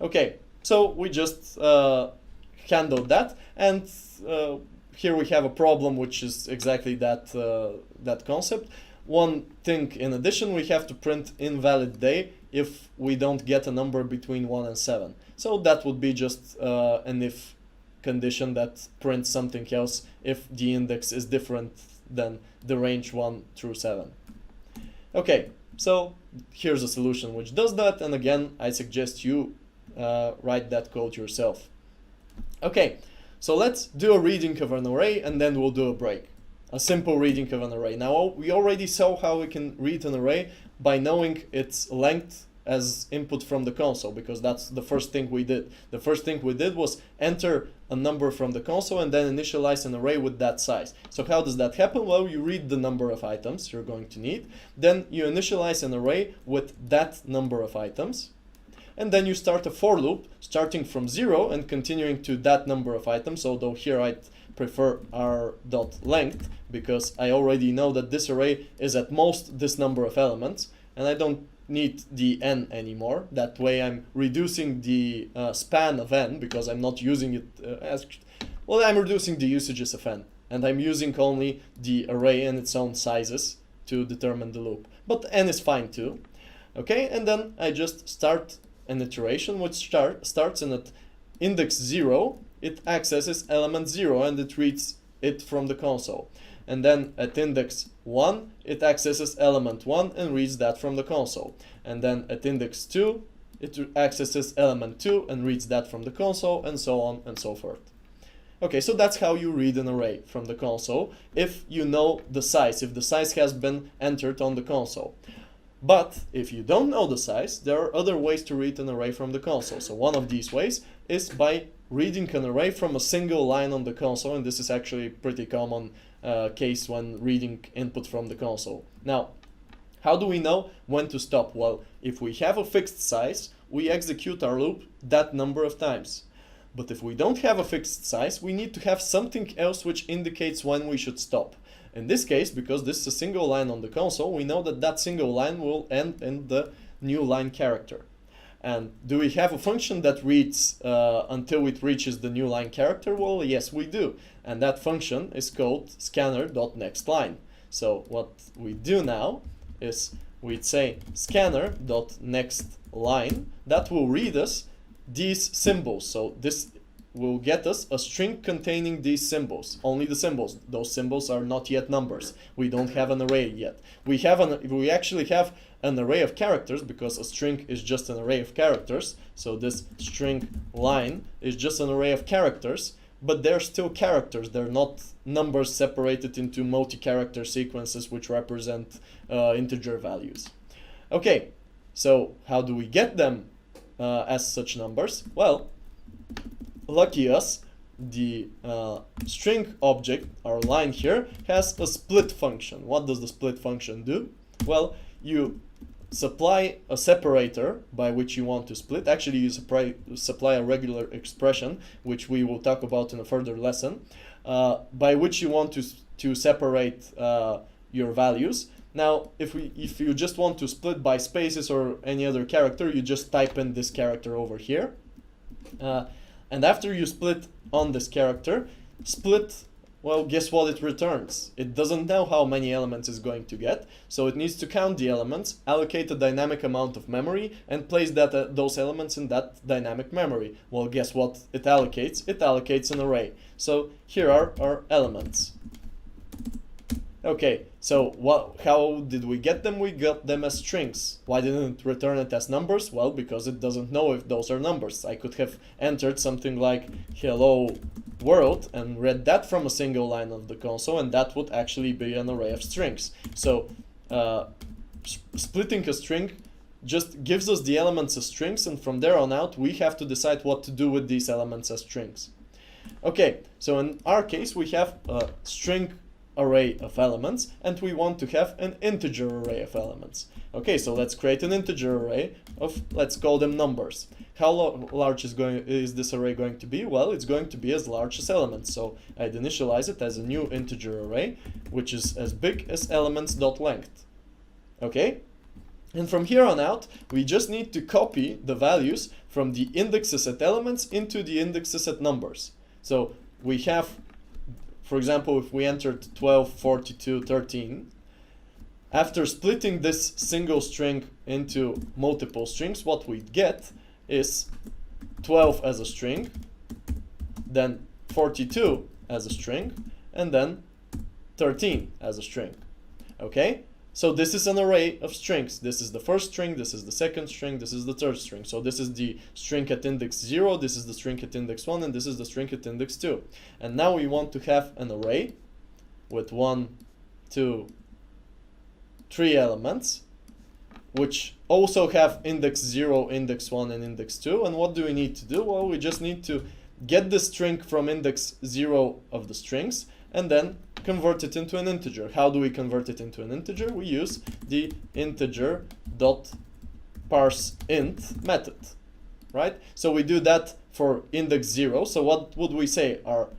Okay, so we just handled that, and here we have a problem which is exactly that concept. One thing in addition, we have to print invalid day if we don't get a number between 1 and 7. So that would be just an if condition that prints something else if the index is different than the range 1 through 7. Okay, so here's a solution which does that, and again, I suggest you write that code yourself. Okay, so let's do a reading of an array and then we'll do a break. A simple reading of an array. Now we already saw how we can read an array by knowing its length as input from the console, because that's the first thing we did. The first thing we did was enter a number from the console and then initialize an array with that size. So how does that happen? Well, you read the number of items you're going to need, then you initialize an array with that number of items, and then you start a for loop starting from 0 and continuing to that number of items, although here I'd prefer r.length because I already know that this array is at most this number of elements and I don't need the n anymore. That way I'm reducing the span of n because I'm not using it as well. I'm reducing the usages of n and I'm using only the array and its own sizes to determine the loop, but n is fine too. Okay, and then I just start an iteration which starts in at index 0, it accesses element 0 and it reads it from the console. And then at index 1, it accesses element 1 and reads that from the console. And then at index 2, it accesses element 2 and reads that from the console, and so on and so forth. Okay, so that's how you read an array from the console if you know the size, if the size has been entered on the console. But if you don't know the size, there are other ways to read an array from the console. So one of these ways is by reading an array from a single line on the console, and this is actually a pretty common case when reading input from the console. Now, how do we know when to stop? Well, if we have a fixed size, we execute our loop that number of times. But if we don't have a fixed size, we need to have something else which indicates when we should stop. In this case, because this is a single line on the console, we know that that single line will end in the new line character. And do we have a function that reads until it reaches the new line character? Well, yes, we do. And that function is called scanner.nextLine. So what we do now is we'd say scanner.nextLine. That will read us these symbols. So this will get us a string containing these symbols, only the symbols. Those symbols are not yet numbers. We don't have an array yet. We actually have an array of characters because a string is just an array of characters. So this string line is just an array of characters, but they're still characters. They're not numbers separated into multi-character sequences which represent integer values. Okay, so how do we get them as such numbers? Well, lucky us, the string object, our line here, has a split function. What does the split function do? Well, you supply a separator by which you want to split. Actually, you supply a regular expression, which we will talk about in a further lesson, by which you want to separate your values. Now, if you just want to split by spaces or any other character, you just type in this character over here. And after you split on this character, split, well, guess what it returns? It doesn't know how many elements it's going to get, so it needs to count the elements, allocate a dynamic amount of memory, and place those elements in that dynamic memory. Well, guess what it allocates? It allocates an array. So here are our elements. Okay, so how did we get them? We got them as strings. Why didn't it return it as numbers? Well, because it doesn't know if those are numbers. I could have entered something like hello world and read that from a single line of the console, and that would actually be an array of strings. So splitting a string just gives us the elements as strings, and from there on out we have to decide what to do with these elements as strings. Okay, so in our case we have a string array of elements and we want to have an integer array of elements. Okay, so let's create an integer array of, let's call them numbers. How large is this array going to be? Well, it's going to be as large as elements, so I'd initialize it as a new integer array which is as big as elements.length. Okay, and from here on out we just need to copy the values from the indexes at elements into the indexes at numbers. So we have, for example, if we entered 12, 42, 13, after splitting this single string into multiple strings, what we get is 12 as a string, then 42 as a string, and then 13 as a string. Okay? So this is an array of strings. This is the first string, this is the second string, this is the third string. So this is the string at index 0, this is the string at index 1, and this is the string at index 2. And now we want to have an array with 1, 2, 3 elements, which also have index 0, index 1, and index 2. And what do we need to do? Well, we just need to get the string from index 0 of the strings and then convert it into an integer. How do we convert it into an integer? We use the integer.parseInt method, right? So we do that for index 0. So what would we say? Our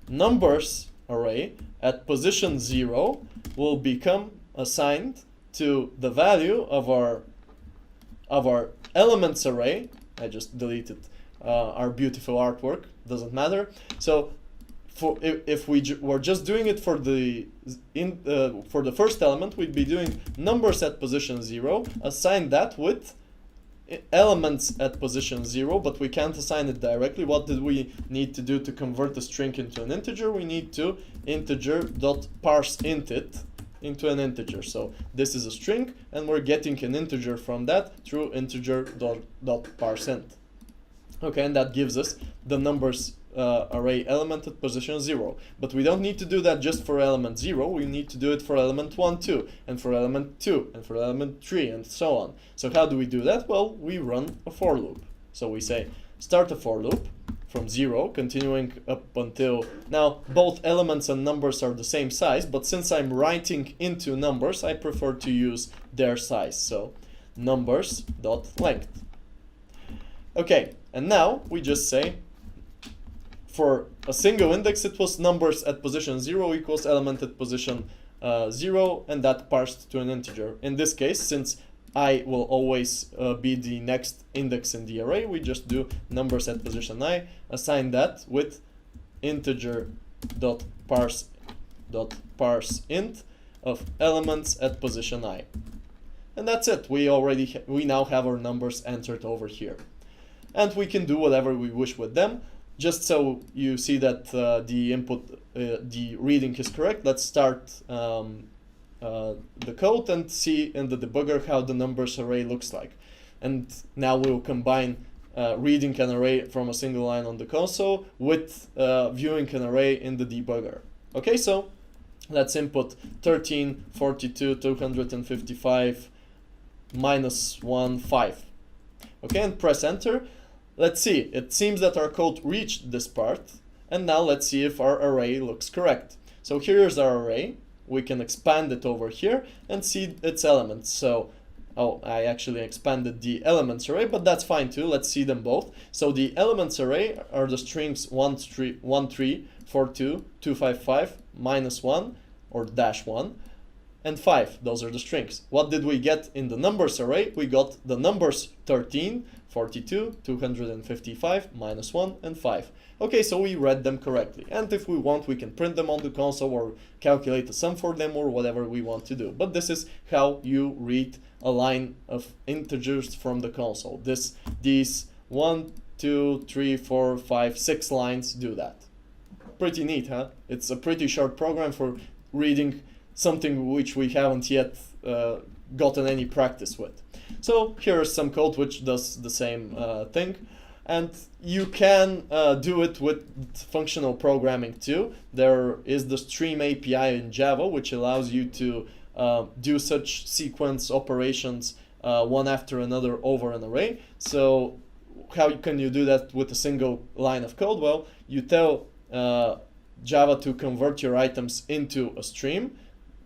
numbers array at position 0 will become assigned to the value of our elements array. I just deleted our beautiful artwork, doesn't matter. So if we were just doing it for the first element, we'd be doing numbers at position 0, assign that with elements at position 0, but we can't assign it directly. What did we need to do to convert the string into an integer? We need to integer.parseInt it into an integer. So this is a string, and we're getting an integer from that through integer.parseInt. Okay, and that gives us the numbers array element at position 0. But we don't need to do that just for element 0, we need to do it for element 1, 2, and for element 2, and for element 3, and so on. So how do we do that? Well, we run a for loop. So we say start a for loop from 0, continuing up until, now both elements and numbers are the same size, but since I'm writing into numbers, I prefer to use their size. So numbers.length. Okay, and now we just say for a single index, it was numbers at position 0 equals element at position 0, and that parsed to an integer. In this case, since I will always be the next index in the array, we just do numbers at position I, assign that with integer.parseInt of elements at position I. And that's it. We now have our numbers entered over here. And we can do whatever we wish with them. Just so you see that the reading is correct, let's start the code and see in the debugger how the numbers array looks like. And now we'll combine reading an array from a single line on the console with viewing an array in the debugger. Okay, so let's input 13, 42, 255, -1, 5. Okay, and press enter. Let's see, it seems that our code reached this part, and now let's see if our array looks correct. So here's our array. We can expand it over here and see its elements. So, oh, I actually expanded the elements array, but that's fine too. Let's see them both. So the elements array are the strings 1, 3, 4, 2, 255, -1 or -1, and 5. Those are the strings. What did we get in the numbers array? We got the numbers 13, 42, 255, -1, and 5. Okay, so we read them correctly. And if we want, we can print them on the console or calculate a sum for them or whatever we want to do. But this is how you read a line of integers from the console. These 1, 2, 3, 4, 5, 6 lines do that. Pretty neat, huh? It's a pretty short program for reading something which we haven't yet gotten any practice with. So here's some code which does the same thing, and you can do it with functional programming too. There is the Stream API in Java which allows you to do such sequence operations one after another over an array. So how can you do that with a single line of code? Well, you tell Java to convert your items into a stream.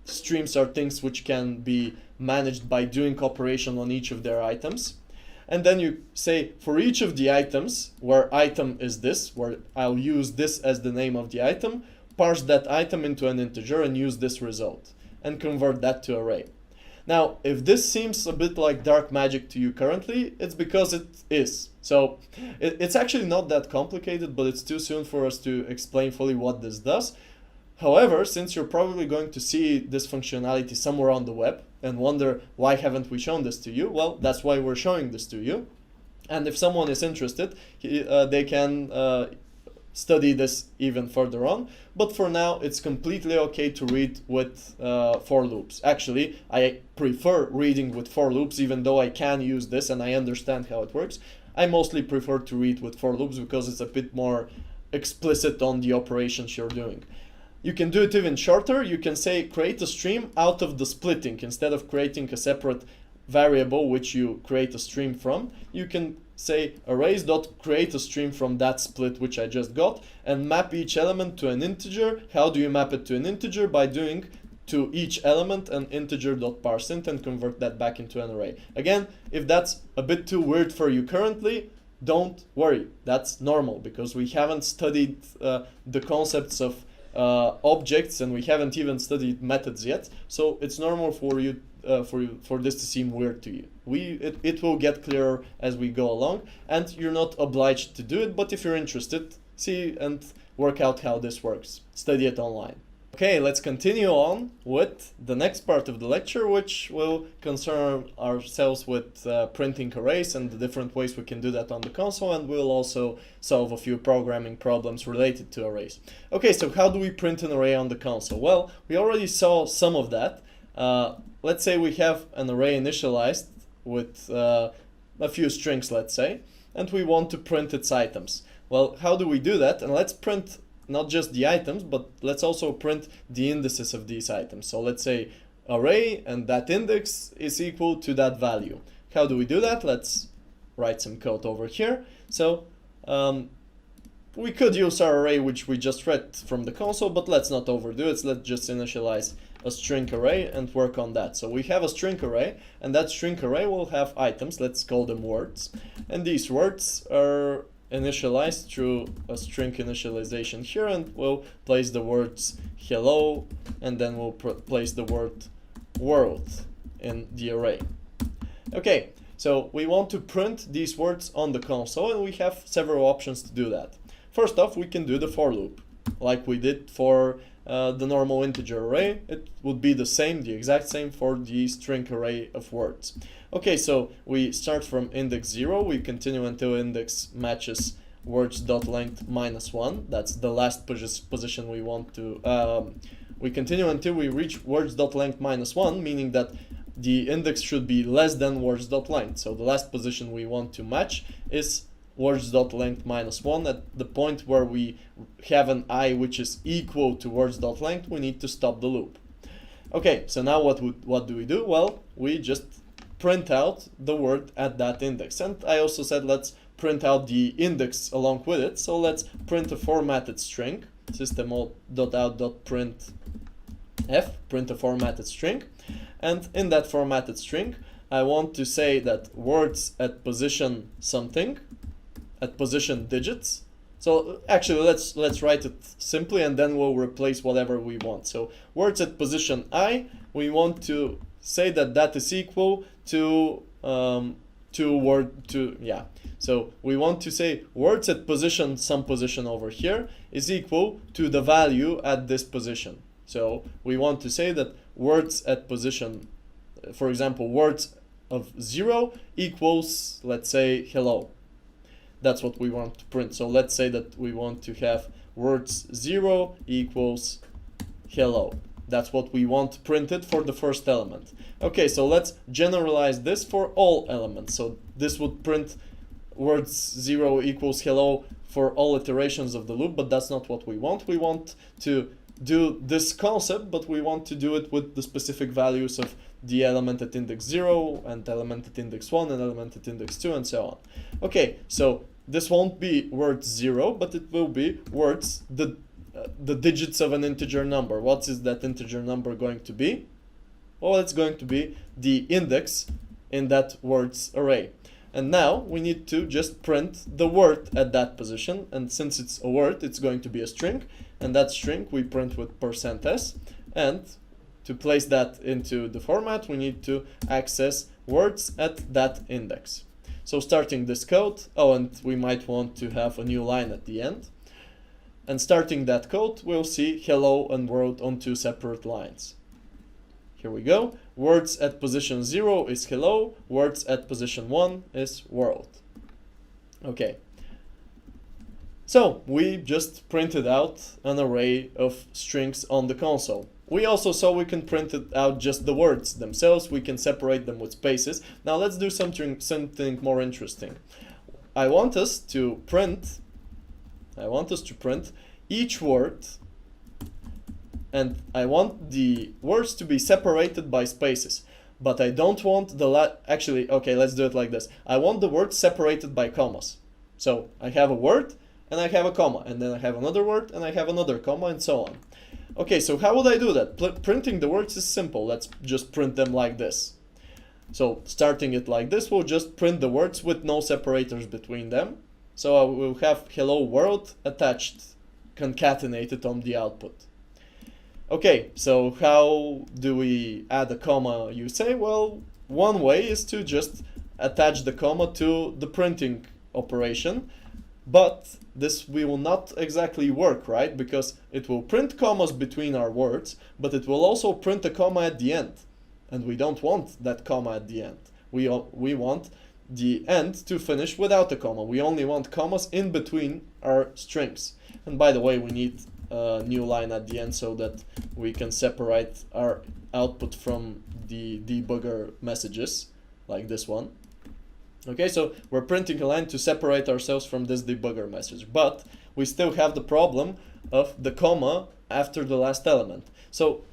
Streams are things which can be managed by doing operation on each of their items. And then you say for each of the items, where item is this, where I'll use this as the name of the item, parse that item into an integer and use this result, and convert that to array. Now, if this seems a bit like dark magic to you currently, it's because it is. So it's actually not that complicated, but it's too soon for us to explain fully what this does. However, since you're probably going to see this functionality somewhere on the web and wonder why haven't we shown this to you, well, that's why we're showing this to you. And if someone is interested, they can study this even further on, but for now it's completely okay to read with for loops. Actually, I prefer reading with for loops, even though I can use this and I understand how it works. I mostly prefer to read with for loops because it's a bit more explicit on the operations you're doing. You can do it even shorter. You can say create a stream out of the splitting. Instead of creating a separate variable which you create a stream from, you can say arrays.create a stream from that split which I just got and map each element to an integer. How do you map it to an integer? By doing to each element an integer.parseInt and convert that back into an array. Again, if that's a bit too weird for you currently, don't worry, that's normal because we haven't studied the concepts of objects and we haven't even studied methods yet, so it's normal for you for this to seem weird to you. It will get clearer as we go along, and you're not obliged to do it, but if you're interested, see and work out how this works. Study it online. Okay, let's continue on with the next part of the lecture, which will concern ourselves with printing arrays and the different ways we can do that on the console, and we'll also solve a few programming problems related to arrays. Okay, so how do we print an array on the console? Well, we already saw some of that. Let's say we have an array initialized with a few strings, let's say, and we want to print its items. Well, how do we do that? And let's print not just the items, but let's also print the indices of these items. So let's say array and that index is equal to that value. How do we do that? Let's write some code over here. So we could use our array which we just read from the console, but let's not overdo it. Let's just initialize a string array and work on that. So we have a string array, and that string array will have items. Let's call them words, and these words are initialized through a string initialization here, and we'll place the words hello, and then we'll place the word world in the array. Okay, so we want to print these words on the console, and we have several options to do that. First off, we can do the for loop like we did for the normal integer array. It would be the same, the exact same for the string array of words. Okay, so we start from index 0, we continue until index matches words.length -1. That's the last position we want to, we continue until we reach words.length -1, meaning that the index should be less than words.length. So the last position we want to match is words.length -1. At the point where we have an I which is equal to words.length, we need to stop the loop. Okay, so now what do we do? Well, we just print out the word at that index. And I also said let's print out the index along with it. So let's print a formatted string, system.out.print f, print a formatted string. And in that formatted string, I want to say that words at position something, at position digits. So actually let's write it simply and then we'll replace whatever we want. So words at position I, we want to say that that is equal to So we want to say words at position, some position over here, is equal to the value at this position. So we want to say that words at position, for example, words of 0 equals, let's say, hello. That's what we want to print. So let's say that we want to have words 0 equals hello. That's what we want printed for the first element. Okay, so let's generalize this for all elements. So this would print words 0 equals hello for all iterations of the loop, but that's not what we want. We want to do this concept, but we want to do it with the specific values of the element at index 0 and element at index 1 and element at index 2 and so on. Okay, so this won't be words 0, but it will be words, the digits of an integer number. What is that integer number going to be? Well, it's going to be the index in that words array. And now we need to just print the word at that position. And since it's a word, it's going to be a string. And that string we print with %s. And to place that into the format, we need to access words at that index. So starting this code, and we might want to have a new line at the end. And starting that code, we'll see hello and world on two separate lines. Here we go. Words at position 0 is hello. Words at position 1 is world. Okay. So we just printed out an array of strings on the console. We also saw we can print it out just the words themselves. We can separate them with spaces. Now let's do something more interesting. I want us to print each word, and I want the words to be separated by spaces. But I don't want actually, okay, let's do it like this. I want the words separated by commas. So I have a word, and I have a comma, and then I have another word, and I have another comma, and so on. Okay, so how would I do that? Printing the words is simple. Let's just print them like this. So starting it like this, we'll just print the words with no separators between them. So I will have hello world attached, concatenated on the output. Okay, so how do we add a comma, you say? Well, one way is to just attach the comma to the printing operation, but this will not exactly work, right? Because it will print commas between our words, but it will also print a comma at the end. And we don't want that comma at the end. We want the end to finish without a comma. We only want commas in between our strings. And by the way, we need a new line at the end so that we can separate our output from the debugger messages, like this one. Okay, so we're printing a line to separate ourselves from this debugger message, but we still have the problem of the comma after the last element. So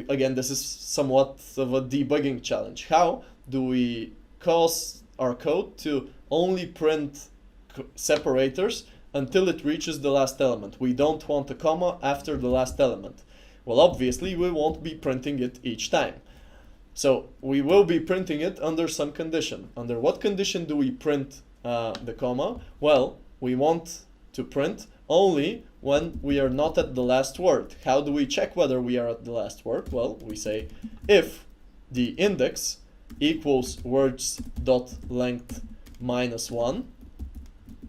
again, this is somewhat of a debugging challenge. How do we cause our code to only print separators until it reaches the last element? We don't want a comma after the last element. Well, obviously we won't be printing it each time. So we will be printing it under some condition. Under what condition do we print the comma? Well, we want to print only when we are not at the last word. How do we check whether we are at the last word? Well, we say if the index equals words.length -1,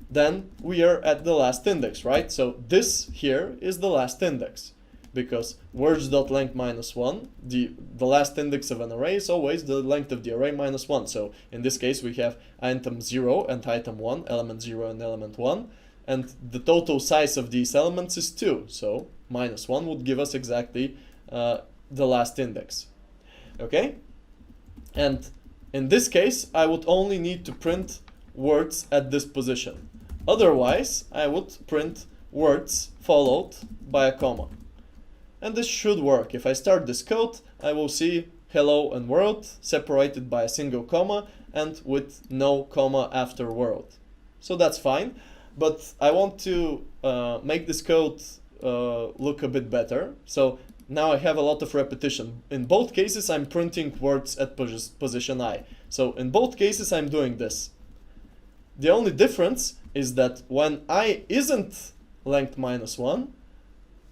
then we are at the last index, right? So this here is the last index, because words.length -1, the last index of an array is always the length of the array -1. So in this case we have item 0 and item 1, element 0 and element 1, and the total size of these elements is 2. So -1 would give us exactly the last index. Okay? And in this case I would only need to print words at this position. Otherwise I would print words followed by a comma. And this should work. If I start this code, I will see hello and world separated by a single comma and with no comma after world. So that's fine, but I want to make this code look a bit better. So now I have a lot of repetition. In both cases, I'm printing words at position I. So in both cases, I'm doing this. The only difference is that when I isn't length -1,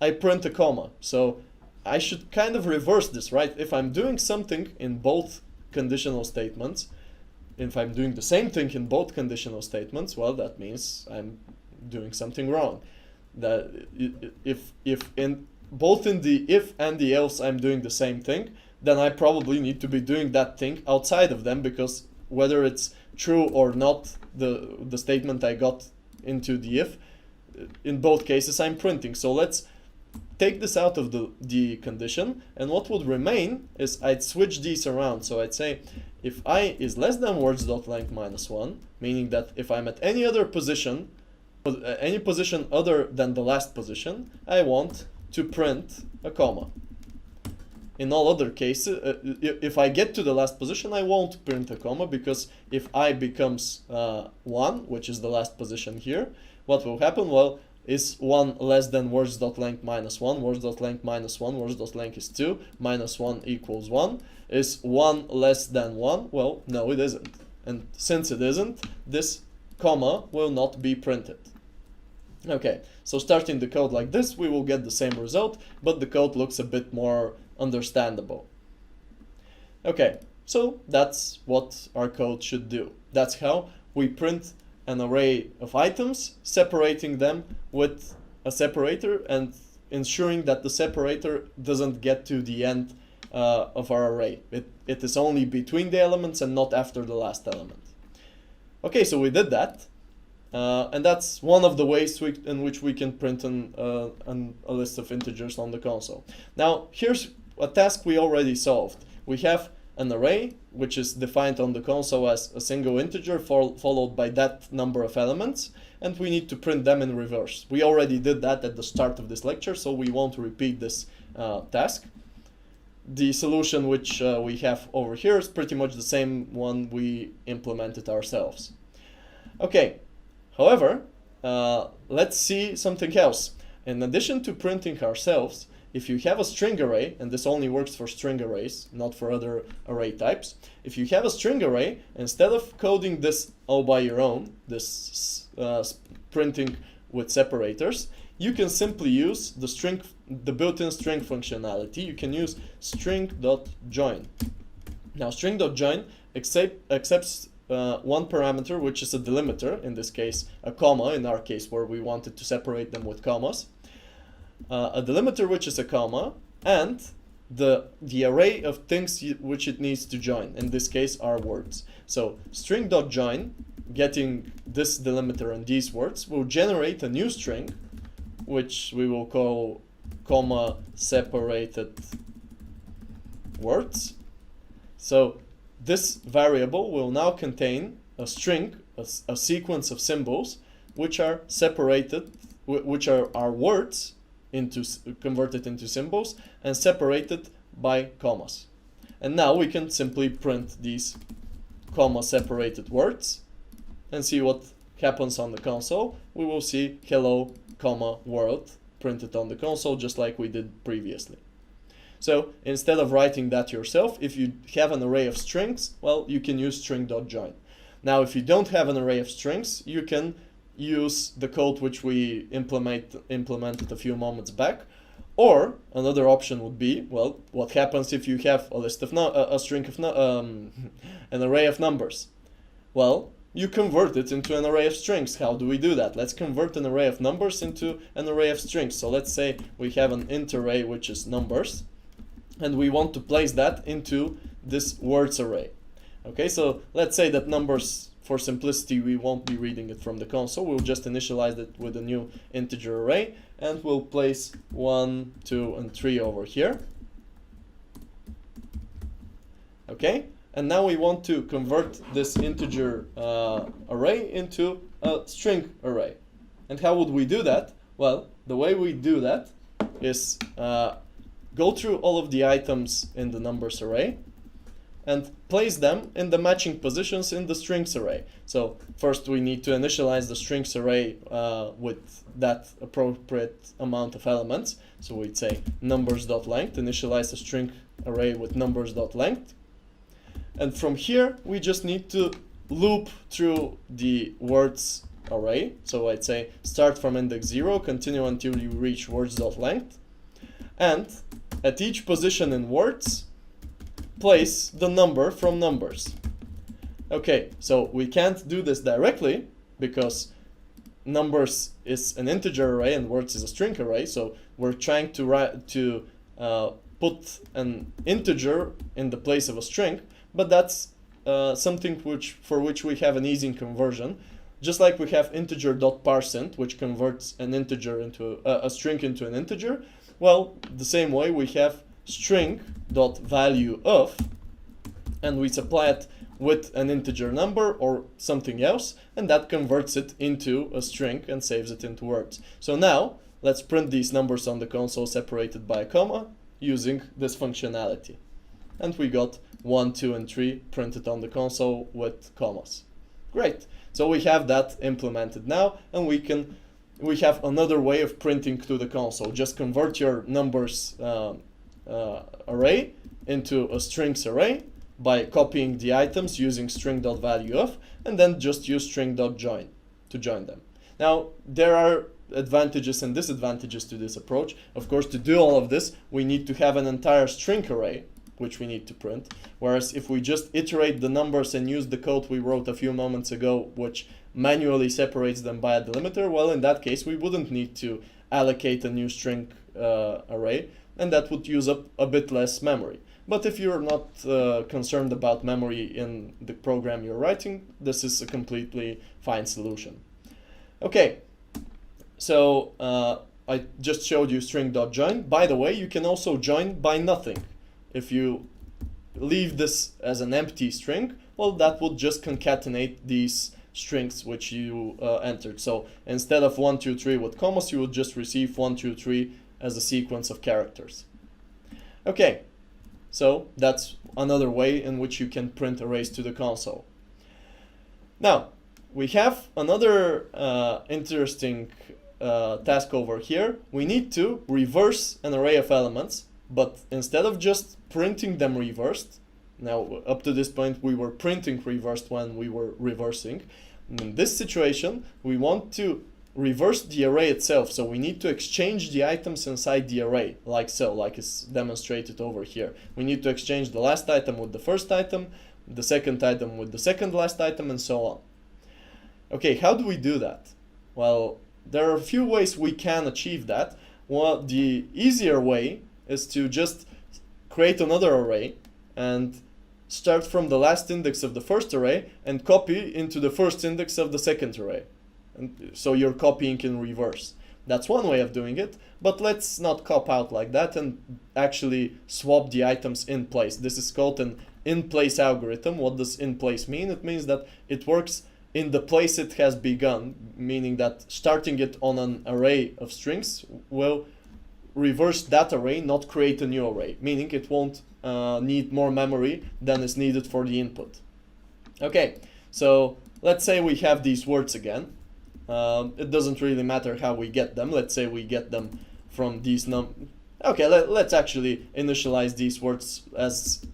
I print a comma. So I should kind of reverse this, right? If I'm doing something in both conditional statements, if I'm doing the same thing in both conditional statements, well, that means I'm doing something wrong. That if in both in the if and the else I'm doing the same thing, then I probably need to be doing that thing outside of them, because whether it's true or not, the statement I got into the if, in both cases I'm printing. So let's take this out of the condition, and what would remain is I'd switch these around. So I'd say if I is less than words.length -1, meaning that if I'm at any other position, any position other than the last position, I want to print a comma. In all other cases, if I get to the last position, I won't print a comma, because if I becomes 1, which is the last position here, what will happen? Well, is 1 less than words.length -1, words.length -1, words.length is 2, -1 equals 1. Is 1 less than 1? Well, no, it isn't. And since it isn't, this comma will not be printed. Okay, so starting the code like this, we will get the same result, but the code looks a bit more understandable. Okay, so that's what our code should do. That's how we print an array of items, separating them with a separator and ensuring that the separator doesn't get to the end of our array. It is only between the elements and not after the last element. Okay, so we did that. And that's one of the ways in which we can print a list of integers on the console. Now, here's a task we already solved. We have an array, which is defined on the console as a single integer followed by that number of elements, and we need to print them in reverse. We already did that at the start of this lecture, so we won't repeat this task. The solution which we have over here is pretty much the same one we implemented ourselves. Okay, however, let's see something else. In addition to printing ourselves, if you have a string array, and this only works for string arrays, not for other array types, if you have a string array, instead of coding this all by your own, this printing with separators, you can simply use the built-in string functionality. You can use string.join. Now, string.join accepts one parameter, which is a delimiter, in this case a comma, in our case where we wanted to separate them with commas. A delimiter which is a comma, and the array of things which it needs to join, in this case are words. So string.join, getting this delimiter and these words, will generate a new string, which we will call comma separated words. So this variable will now contain a string, a sequence of symbols, which are separated, which are our words, converted into symbols and separated by commas. And now we can simply print these comma separated words and see what happens on the console. We will see hello comma world printed on the console, just like we did previously. So instead of writing that yourself, if you have an array of strings, well, you can use string.join. Now, if you don't have an array of strings, you can use the code which we implemented a few moments back. Or another option would be, well, what happens if you have a list of an array of numbers? Well, you convert it into an array of strings. How do we do that? Let's convert an array of numbers into an array of strings. So let's say we have an int array which is numbers, and we want to place that into this words array. Okay, so let's say that numbers, for simplicity, we won't be reading it from the console. We'll just initialize it with a new integer array, and we'll place 1, 2, and 3 over here. Okay, and now we want to convert this integer array into a string array. And how would we do that? Well, the way we do that is go through all of the items in the numbers array and place them in the matching positions in the strings array. So first we need to initialize the strings array with that appropriate amount of elements. So we'd say numbers.length, initialize the string array with numbers.length. And from here, we just need to loop through the words array. So I'd say start from index 0, continue until you reach words.length. And at each position in words, place the number from numbers. Okay, so we can't do this directly because numbers is an integer array and words is a string array. So we're trying to put an integer in the place of a string, but that's something for which we have an easy conversion. Just like we have integer.parseInt, which converts an integer into a string into an integer. Well, the same way we have string.valueOf, and we supply it with an integer number or something else, and that converts it into a string and saves it into words. So now let's print these numbers on the console separated by a comma using this functionality. And we got 1, 2, and 3 printed on the console with commas. Great. So we have that implemented now, and we have another way of printing to the console. Just convert your numbers array into a strings array by copying the items using string.valueOf, and then just use string.join to join them. Now, there are advantages and disadvantages to this approach. Of course, to do all of this, we need to have an entire string array, which we need to print. Whereas if we just iterate the numbers and use the code we wrote a few moments ago, which manually separates them by a delimiter, well, in that case, we wouldn't need to allocate a new string array, and that would use up a bit less memory. But if you're not concerned about memory in the program you're writing, this is a completely fine solution. Okay, so I just showed you string.join. By the way, you can also join by nothing. If you leave this as an empty string, well, that would just concatenate these strings which you entered. So instead of 1, 2, 3 with commas, you would just receive 1, 2, 3 as a sequence of characters. Okay, so that's another way in which you can print arrays to the console. Now, we have another interesting task over here. We need to reverse an array of elements, but instead of just printing them reversed, now up to this point we were printing reversed when we were reversing. In this situation, we want to reverse the array itself, so we need to exchange the items inside the array, like so, like it's demonstrated over here. We need to exchange the last item with the first item, the second item with the second last item, and so on. Okay, how do we do that? Well, there are a few ways we can achieve that. Well, the easier way is to just create another array and start from the last index of the first array and copy into the first index of the second array. And so you're copying in reverse. That's one way of doing it, but let's not cop out like that and actually swap the items in place. This is called an in-place algorithm. What does in place mean? It means that it works in the place it has begun, meaning that starting it on an array of strings will reverse that array, not create a new array, meaning it won't need more memory than is needed for the input. Okay, so let's say we have these words again. It doesn't really matter how we get them. Let's say we get them from these Okay, let's actually initialize these words as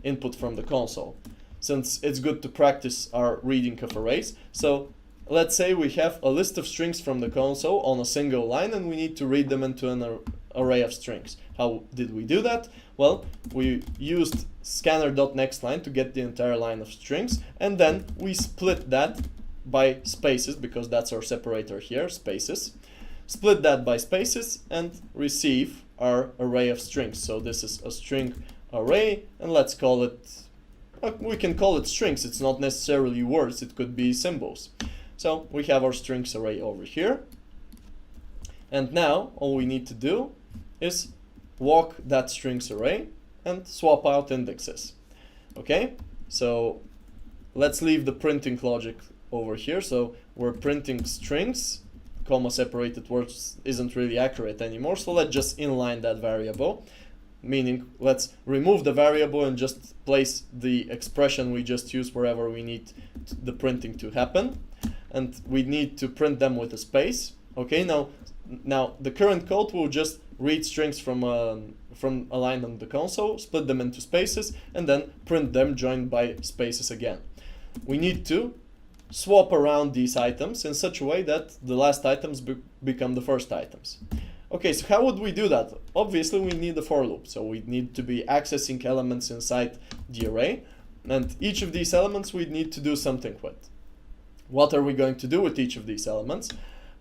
input from the console, since it's good to practice our reading of arrays. So let's say we have a list of strings from the console on a single line and we need to read them into an array of strings. How did we do that? Well, we used scanner.nextLine to get the entire line of strings, and then we split that by spaces, because that's our separator here, spaces. Split that by spaces and receive our array of strings. So this is a string array, and let's call it, we can call it strings. It's not necessarily words, it could be symbols. So we have our strings array over here. And now all we need to do is walk that strings array and swap out indexes. Okay, so let's leave the printing logic over here. So we're printing strings, comma separated words isn't really accurate anymore, so let's just inline that variable, meaning let's remove the variable and just place the expression we just used wherever we need the printing to happen, and we need to print them with a space. Okay, now the current code will just read strings from a line on the console, split them into spaces, and then print them joined by spaces again. We need to swap around these items in such a way that the last items become the first items. Okay, so how would we do that? Obviously we need a for loop, so we need to be accessing elements inside the array, and each of these elements we need to do something with. What are we going to do with each of these elements?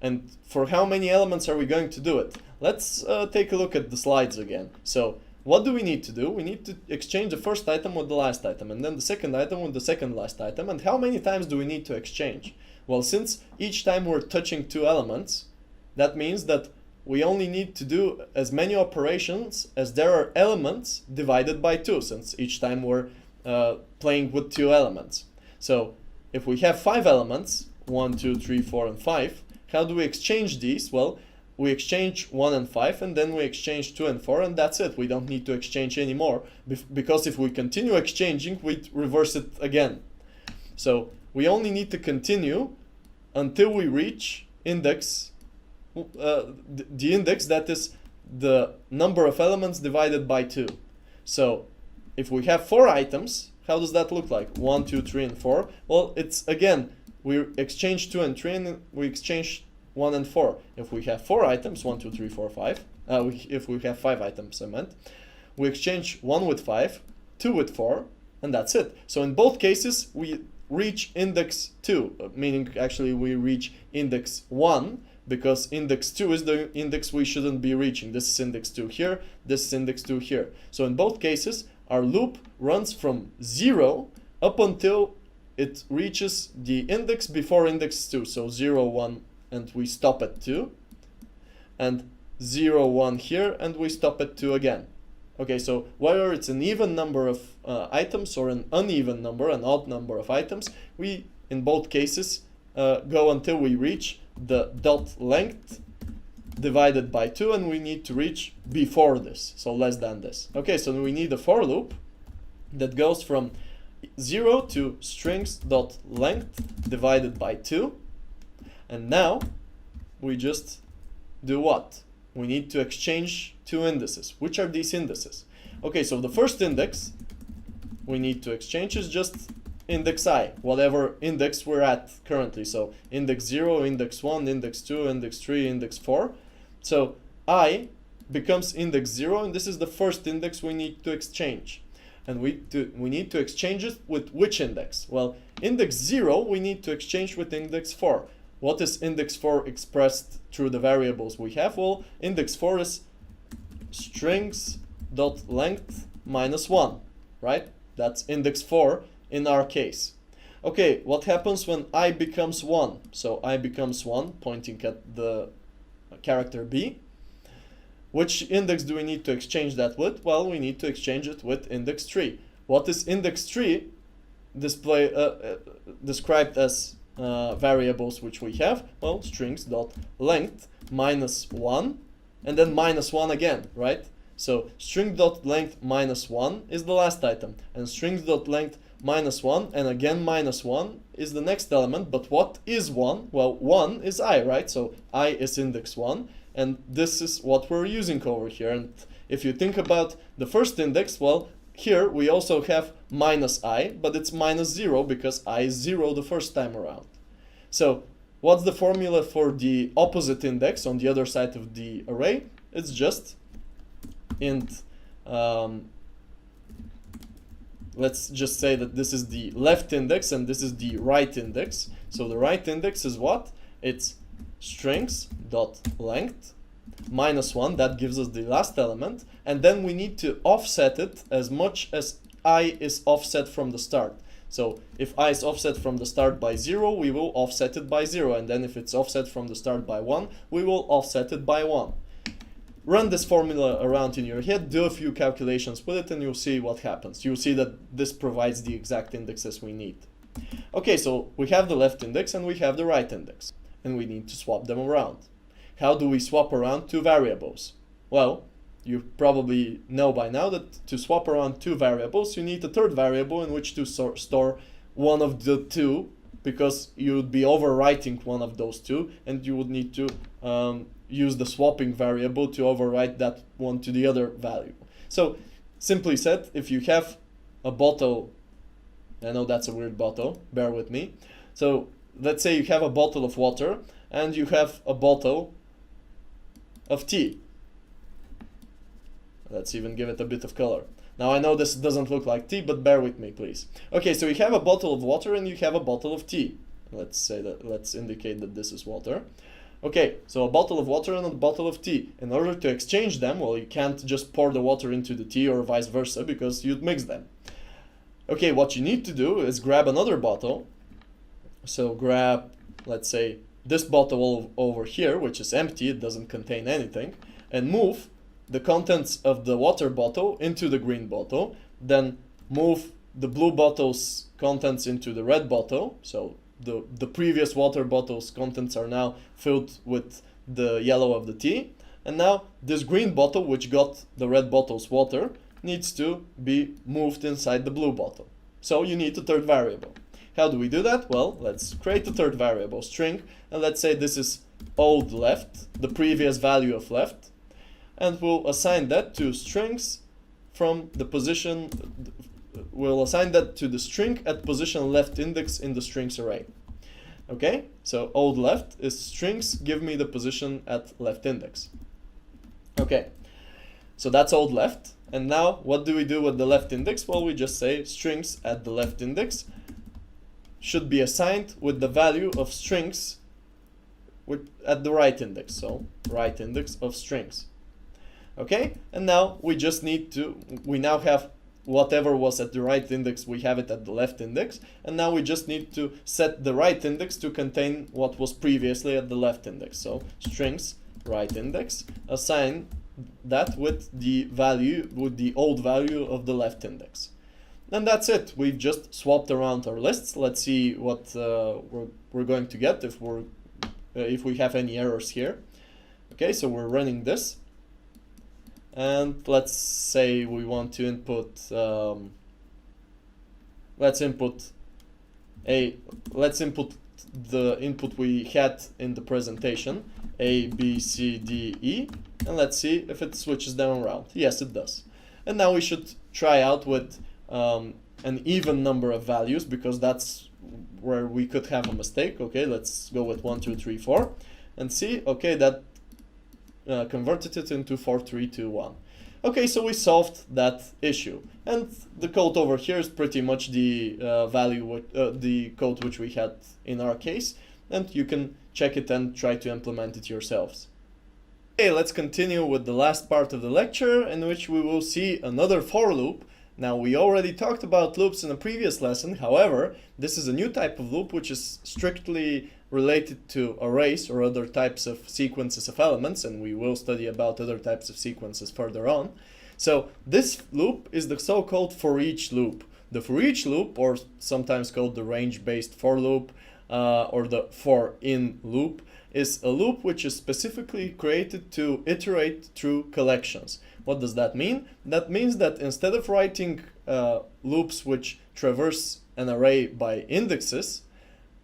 And for how many elements are we going to do it? Let's take a look at the slides again. So what do we need to do? We need to exchange the first item with the last item, and then the second item with the second last item. And how many times do we need to exchange? Well, since each time we're touching two elements, that means that we only need to do as many operations as there are elements divided by 2, since each time we're playing with 2 elements. So if we have 5 elements, 1, 2, 3, 4, and 5, how do we exchange these? Well, we exchange 1 and 5, and then we exchange 2 and 4, and that's it. We don't need to exchange anymore, because if we continue exchanging, we reverse it again. So we only need to continue until we reach index, the index that is the number of elements divided by 2. So if we have 4 items, how does that look like? 1, 2, 3, and 4. Well, it's again, we exchange 2 and 3, and we exchange 1 and 4. If we have 4 items, 1, 2, 3, 4, 5. If we have 5 items, I meant, we exchange 1 with 5, 2 with 4, and that's it. So in both cases, we reach index 2, meaning actually we reach index 1, because index 2 is the index we shouldn't be reaching. This is index 2 here, this is index 2 here. So in both cases, our loop runs from 0 up until it reaches the index before index 2, so 0, 1, and we stop at 2, and 0, 1 here, and we stop at 2 again. Okay, so whether it's an even number of items or an uneven number, an odd number of items, we, in both cases, go until we reach the dot length divided by 2, and we need to reach before this, so less than this. Okay, so we need a for loop that goes from 0 to strings dot length divided by 2, and now we just do what? We need to exchange two indices. Which are these indices? Okay, so the first index we need to exchange is just index I, whatever index we're at currently. So index 0, index 1, index 2, index 3, index 4. So I becomes index 0, and this is the first index we need to exchange. And we need to exchange it with which index? Well, index 0 we need to exchange with index 4. What is index 4 expressed through the variables we have? Well, index 4 is strings dot length minus 1, right? That's index 4 in our case. Okay, what happens when I becomes 1? So I becomes 1, pointing at the character B. Which index do we need to exchange that with? Well, we need to exchange it with index 3. What is index 3 described as variables which we have? Well, strings dot length minus 1, and then minus 1 again, right? So string dot length minus 1 is the last item, and strings dot length minus 1 and again minus 1 is the next element. But what is 1? Well, 1 is I, right? So I is index 1, and this is what we're using over here. And if you think about the first index, well, here we also have minus I, but it's minus 0 because I is 0 the first time around. So what's the formula for the opposite index on the other side of the array? It's just int, let's just say that this is the left index and this is the right index. So the right index is what? It's strings dot length minus 1, that gives us the last element, and then we need to offset it as much as I is offset from the start. So if I is offset from the start by 0, we will offset it by 0, and then if it's offset from the start by 1, we will offset it by 1. Run this formula around in your head, do a few calculations with it, and you'll see what happens. You'll see that this provides the exact indexes we need. Okay, so we have the left index and we have the right index, and we need to swap them around. How do we swap around two variables? Well, you probably know by now that to swap around two variables, you need a third variable in which to store one of the two, because you would be overwriting one of those two, and you would need to use the swapping variable to overwrite that one to the other value. So, simply said, if you have a bottle, I know that's a weird bottle, bear with me. So, let's say you have a bottle of water, and you have a bottle of tea. Let's even give it a bit of color. Now I know this doesn't look like tea, but bear with me, please. Okay, so you have a bottle of water and you have a bottle of tea. Let's indicate that this is water. Okay, so a bottle of water and a bottle of tea. In order to exchange them, well, you can't just pour the water into the tea or vice versa, because you'd mix them. Okay, what you need to do is grab another bottle. So grab, let's say, this bottle over here, which is empty, it doesn't contain anything, and move the contents of the water bottle into the green bottle, then move the blue bottle's contents into the red bottle, so the previous water bottle's contents are now filled with the yellow of the tea, and now this green bottle, which got the red bottle's water, needs to be moved inside the blue bottle. So you need a third variable. How do we do that? Well, let's create a third variable, string, and let's say this is old left, the previous value of left, and we'll assign that to strings from the position, we'll assign that to the string at position left index in the strings array. Okay, so old left is strings, give me the position at left index. Okay, so that's old left, and now what do we do with the left index? Well, we just say strings at the left index should be assigned with the value of strings at the right index, so right index of strings. Okay, and now we just need to, we now have whatever was at the right index, we have it at the left index. And now we just need to set the right index to contain what was previously at the left index. So strings right index, assign that with the value, with the old value of the left index. And that's it. We've just swapped around our lists. Let's see what we're going to get if we have any errors here. Okay, so we're running this. And let's say we want to input, let's input the input we had in the presentation, A, B, C, D, E, and let's see if it switches them around. Yes, it does. And now we should try out with an even number of values, because that's where we could have a mistake. Okay, let's go with 1, 2, 3, 4 and see. Okay, that converted it into 4, 3, 2, 1. Okay, so we solved that issue, and the code over here is pretty much the the code which we had in our case, and you can check it and try to implement it yourselves. Okay, let's continue with the last part of the lecture, in which we will see another for loop. Now, we already talked about loops in a previous lesson. However, this is a new type of loop which is strictly related to arrays or other types of sequences of elements, and we will study about other types of sequences further on. So this loop is the so-called for each loop. The for each loop, or sometimes called the range-based for loop, or the for in loop, is a loop which is specifically created to iterate through collections. What does that mean? That means that instead of writing loops which traverse an array by indexes,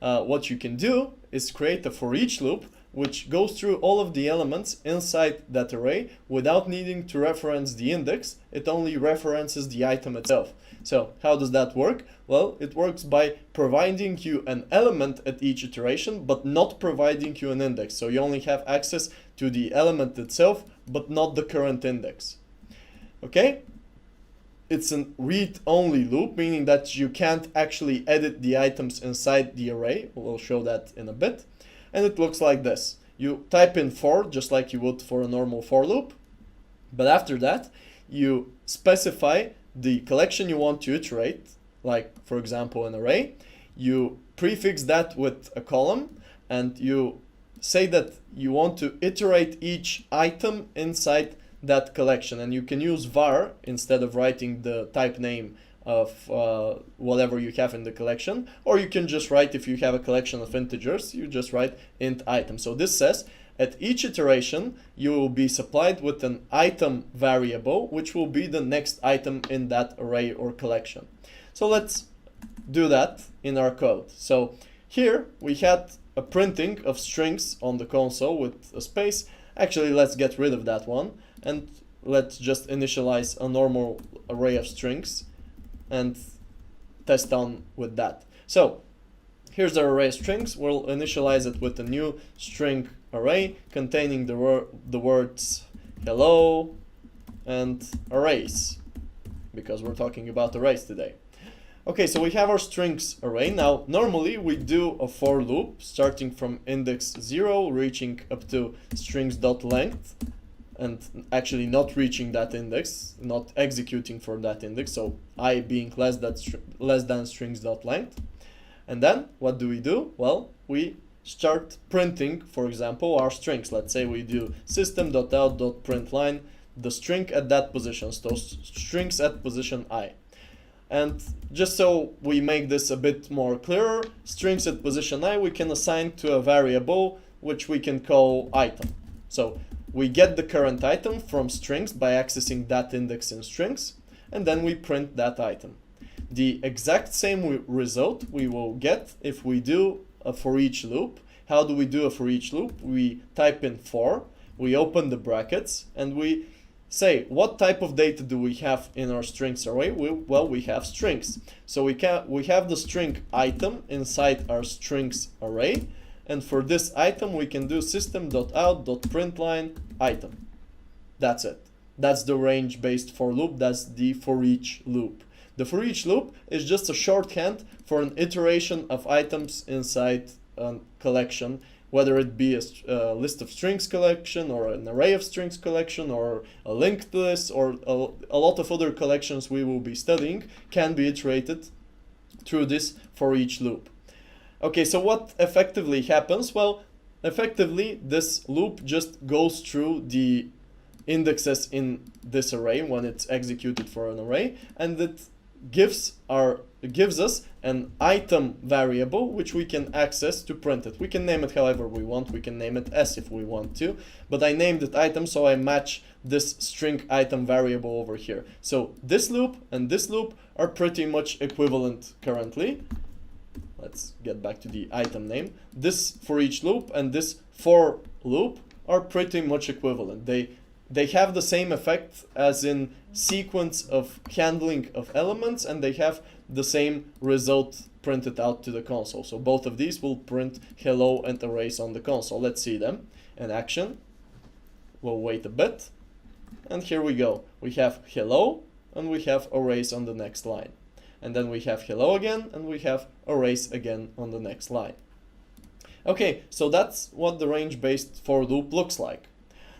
what you can do is create a for each loop which goes through all of the elements inside that array without needing to reference the index. It only references the item itself. So how does that work? Well, it works by providing you an element at each iteration, but not providing you an index. So you only have access to the element itself, but not the current index. Okay? It's a read-only loop, meaning that you can't actually edit the items inside the array. We'll show that in a bit. And it looks like this. You type in for, just like you would for a normal for loop. But after that, you specify the collection you want to iterate, like, for example, an array. You prefix that with a column, and you say that you want to iterate each item inside that collection, and you can use var instead of writing the type name of whatever you have in the collection, or you can just write, if you have a collection of integers, you just write int item. So this says at each iteration you will be supplied with an item variable, which will be the next item in that array or collection. So let's do that in our code. So here we had a printing of strings on the console with a space. Actually, let's get rid of that one, and let's just initialize a normal array of strings and test on with that. So here's the array of strings. We'll initialize it with a new string array containing the words hello and arrays, because we're talking about arrays today. Okay, so we have our strings array. Now, normally we do a for loop starting from index 0, reaching up to strings.length, and actually not reaching that index, not executing for that index, so I being less than strings.length. And then what do? Well, we start printing, for example, our strings. Let's say we do system.out.println the string at that position, so strings at position I. And just so we make this a bit more clearer, strings at position I we can assign to a variable which we can call item. So we get the current item from strings by accessing that index in strings, and then we print that item. The exact same result we will get if we do a for each loop. How do we do a for each loop? We type in for, we open the brackets, and we say what type of data do we have in our strings array. Well, we have strings. So we have the string item inside our strings array. And for this item, we can do system.out.println item. That's it. That's the range-based for loop. That's the for each loop. The for each loop is just a shorthand for an iteration of items inside a collection whether it be a list of strings collection or an array of strings collection or a linked list or a lot of other collections we will be studying, can be iterated through this for each loop. Okay, so what effectively happens? Well, effectively this loop just goes through the indexes in this array when it's executed for an array, and it gives us an item variable which we can access to print it. We can name it however we want. We can name it S if we want to, but I named it item, so I match this string item variable over here. So this loop and this loop are pretty much equivalent currently. Let's get back to the item name. This for each loop and this for loop are pretty much equivalent. They have the same effect as in sequence of handling of elements, and they have the same result printed out to the console. So both of these will print hello and arrays on the console. Let's see them in action. We'll wait a bit. And here we go. We have hello and we have arrays on the next line. And then we have hello again and we have arrays again on the next line. Okay, so that's what the range-based for loop looks like.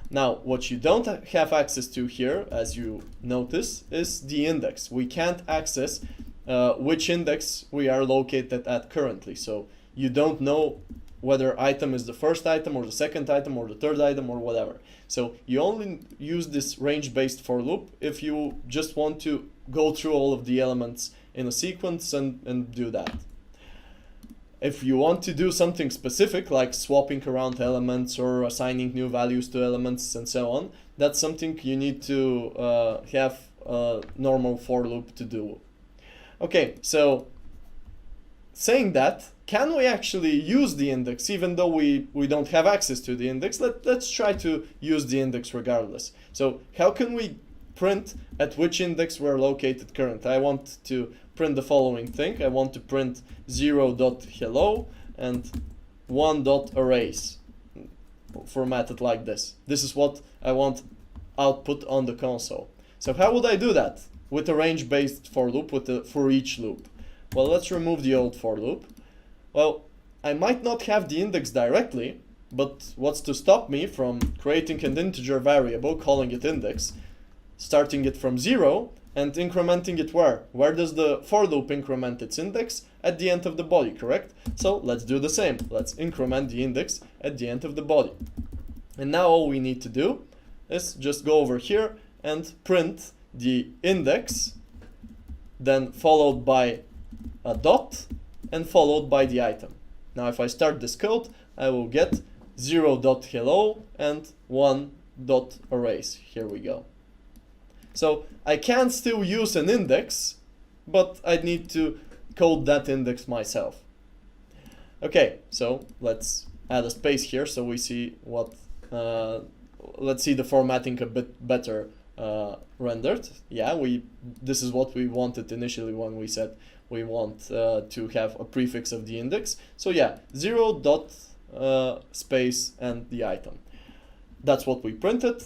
Now, what you don't have access to here, as you notice, is the index. We can't access which index we are located at currently. So you don't know whether item is the first item or the second item or the third item or whatever. So you only use this range-based for loop if you just want to go through all of the elements in a sequence and do that. If you want to do something specific, like swapping around elements or assigning new values to elements and so on, that's something you need to have a normal for loop to do. Okay, so saying that, can we actually use the index even though we don't have access to the index? Let's try to use the index regardless. So how can we print at which index we're located currently? I want to print the following thing. I want to print 0.hello and 1.arrays formatted like this. This is what I want output on the console. So how would I do that with a range-based for loop, with the for each loop? Well, let's remove the old for loop. Well, I might not have the index directly, but what's to stop me from creating an integer variable, calling it index, starting it from 0 and incrementing it where? Where does the for loop increment its index? At the end of the body, correct? So let's do the same. Let's increment the index at the end of the body. And now all we need to do is just go over here and print the index, then followed by a dot and followed by the item. Now if I start this code, I will get 0.hello and 1.arrays. Here we go. So I can still use an index, but I need to code that index myself. Okay, so let's add a space here so we see what, let's see the formatting a bit better rendered. Yeah, this is what we wanted initially when we said we want to have a prefix of the index. So yeah, 0 dot space and the item. That's what we printed.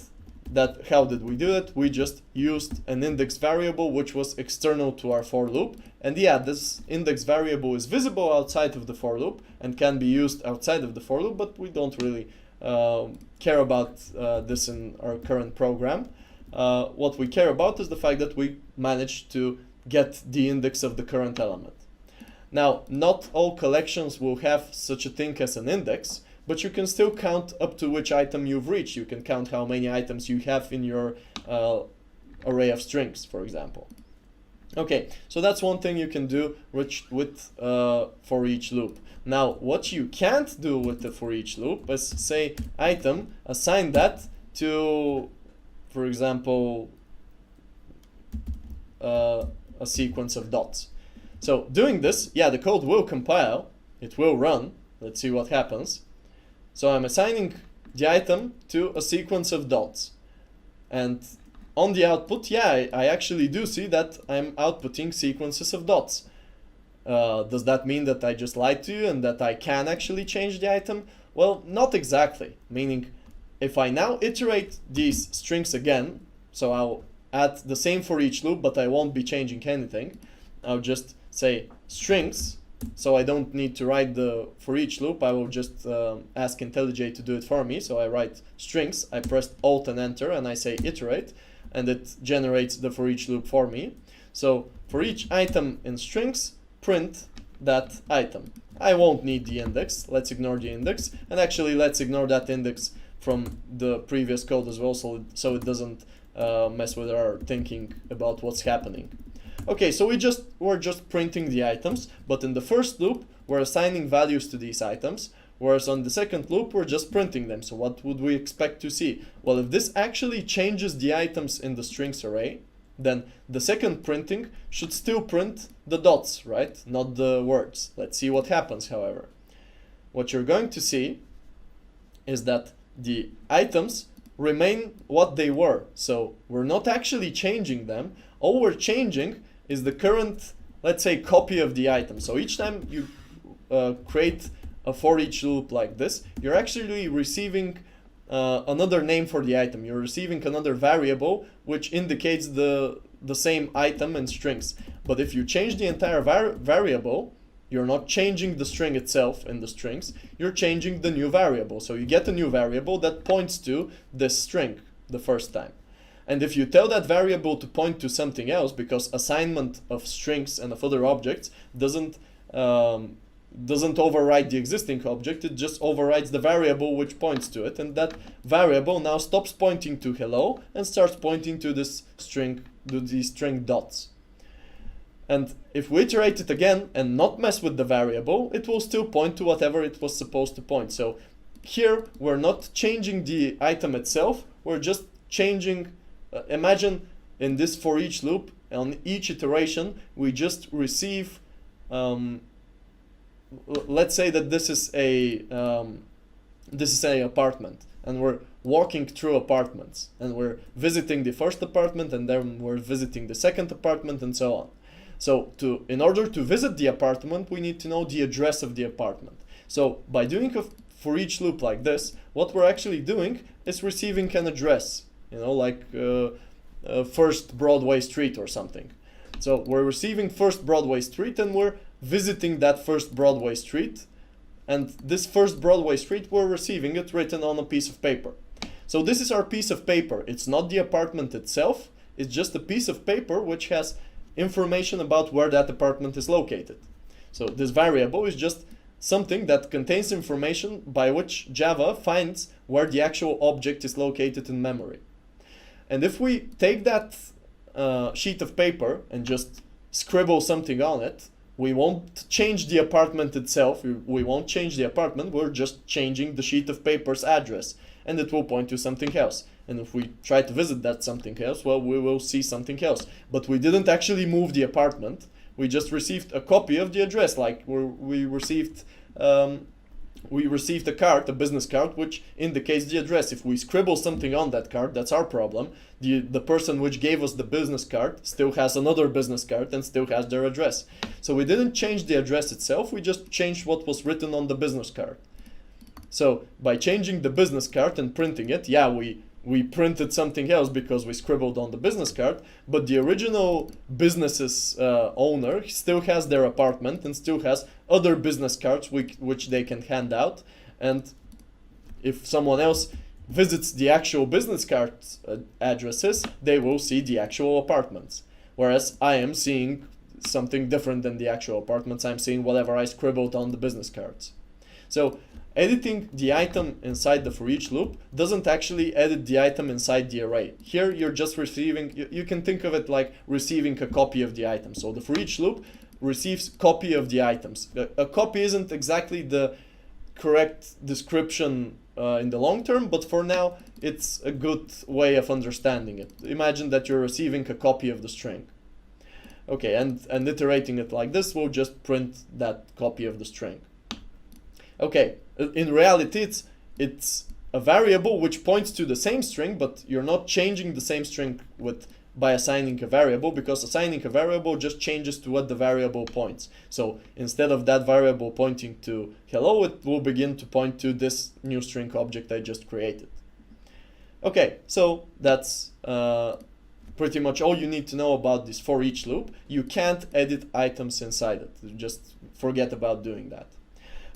How did we do it? We just used an index variable which was external to our for loop. And yeah, this index variable is visible outside of the for loop and can be used outside of the for loop, but we don't really care about this in our current program. What we care about is the fact that we managed to get the index of the current element. Now, not all collections will have such a thing as an index, but you can still count up to which item you've reached. You can count how many items you have in your array of strings, for example. Okay, so that's one thing you can do with for each loop. Now, what you can't do with the for each loop is say item, assign that to, for example, a sequence of dots. So doing this, yeah, the code will compile, it will run. Let's see what happens. So I'm assigning the item to a sequence of dots. And on the output, yeah, I actually do see that I'm outputting sequences of dots. Does that mean that I just lied to you and that I can actually change the item? Well, not exactly. Meaning, if I now iterate these strings again, so I'll add the same for each loop, but I won't be changing anything. I'll just say strings so I don't need to write the for each loop. I will just ask IntelliJ to do it for me. So I write strings, I press Alt and Enter, and I say iterate, and it generates the for each loop for me. So for each item in strings, print that item. I won't need the index. Let's ignore the index, and actually let's ignore that index from the previous code as well, so it doesn't mess with our thinking about what's happening. Okay, so we're just printing the items, but in the first loop we're assigning values to these items, whereas on the second loop we're just printing them. So what would we expect to see? Well, if this actually changes the items in the strings array, then the second printing should still print the dots, right? Not the words. Let's see what happens, however. What you're going to see is that the items remain what they were. So we're not actually changing them. All we're changing is the current, let's say, copy of the item. So each time you create a for each loop like this, you're actually receiving another name for the item. You're receiving another variable which indicates the same item in strings. But if you change the entire variable, you're not changing the string itself in the strings, you're changing the new variable. So you get a new variable that points to this string the first time. And if you tell that variable to point to something else, because assignment of strings and of other objects doesn't override the existing object, it just overrides the variable which points to it, and that variable now stops pointing to hello and starts pointing to this string, to these string dots. And if we iterate it again and not mess with the variable, it will still point to whatever it was supposed to point. So here we're not changing the item itself, we're just changing, imagine in this for each loop, on each iteration, we just receive, let's say that this is a apartment, and we're walking through apartments, and we're visiting the first apartment, and then we're visiting the second apartment, and so on. So in order to visit the apartment, we need to know the address of the apartment. So by doing a for each loop like this, what we're actually doing is receiving an address, like First Broadway Street or something. So we're receiving First Broadway Street, and we're visiting that First Broadway Street, and this First Broadway Street, we're receiving it written on a piece of paper. So this is our piece of paper. It's not the apartment itself, it's just a piece of paper which has information about where that apartment is located. So this variable is just something that contains information by which Java finds where the actual object is located in memory. And if we take that sheet of paper and just scribble something on it, we won't change the apartment itself, we won't change the apartment, we're just changing the sheet of paper's address, and it will point to something else. And if we try to visit that something else, well, we will see something else. But we didn't actually move the apartment, we just received a copy of the address, like we received a card, a business card, which indicates the address. If we scribble something on that card, that's our problem. The person which gave us the business card still has another business card and still has their address. So we didn't change the address itself, we just changed what was written on the business card. So by changing the business card and printing it, yeah, we printed something else because we scribbled on the business card, but the original business's owner still has their apartment and still has other business cards which they can hand out. And if someone else visits the actual business card addresses, they will see the actual apartments. Whereas I am seeing something different than the actual apartments. I'm seeing whatever I scribbled on the business cards. So editing the item inside the for each loop doesn't actually edit the item inside the array. Here you're just receiving, you can think of it like receiving a copy of the item. So the for each loop receives copy of the items. A copy isn't exactly the correct description in the long term, but for now it's a good way of understanding it. Imagine that you're receiving a copy of the string. Okay, and iterating it like this will just print that copy of the string. Okay, in reality it's a variable which points to the same string, but you're not changing the same string by assigning a variable, because assigning a variable just changes to what the variable points. So instead of that variable pointing to hello, it will begin to point to this new string object I just created. Okay, so that's pretty much all you need to know about this for each loop. You can't edit items inside it. Just forget about doing that.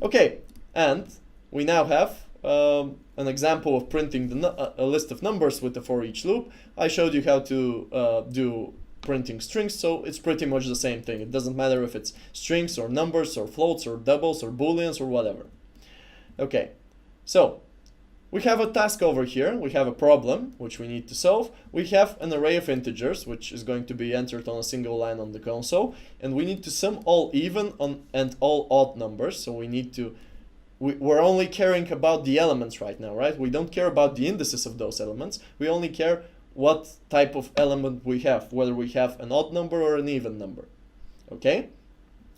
Okay, and we now have an example of printing a list of numbers with the for each loop. I showed you how to do printing strings, so it's pretty much the same thing. It doesn't matter if it's strings or numbers or floats or doubles or booleans or whatever. Okay, so we have a task over here. We have a problem which we need to solve. We have an array of integers which is going to be entered on a single line on the console, and we need to sum all even and all odd numbers. So we need to we're only caring about the elements right now, right? We don't care about the indices of those elements. We only care what type of element we have, whether we have an odd number or an even number. Okay?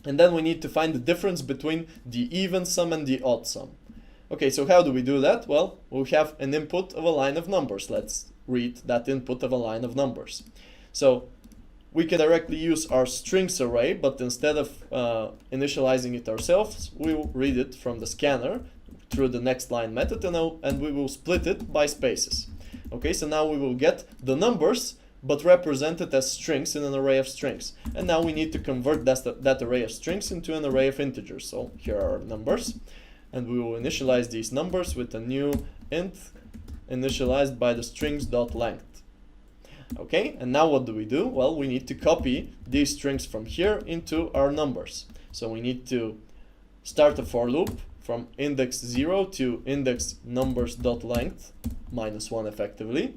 And then we need to find the difference between the even sum and the odd sum. Okay, so how do we do that? Well, we have an input of a line of numbers. Let's read that input of a line of numbers. So we can directly use our strings array, but instead of initializing it ourselves, we will read it from the scanner through the next line method, and we will split it by spaces. Okay, so now we will get the numbers, but represented as strings in an array of strings. And now we need to convert that array of strings into an array of integers. So here are our numbers, and we will initialize these numbers with a new int initialized by the strings.length. Okay, and now what do we do? Well, we need to copy these strings from here into our numbers. So we need to start a for loop from index 0 to index numbers.length -1 effectively.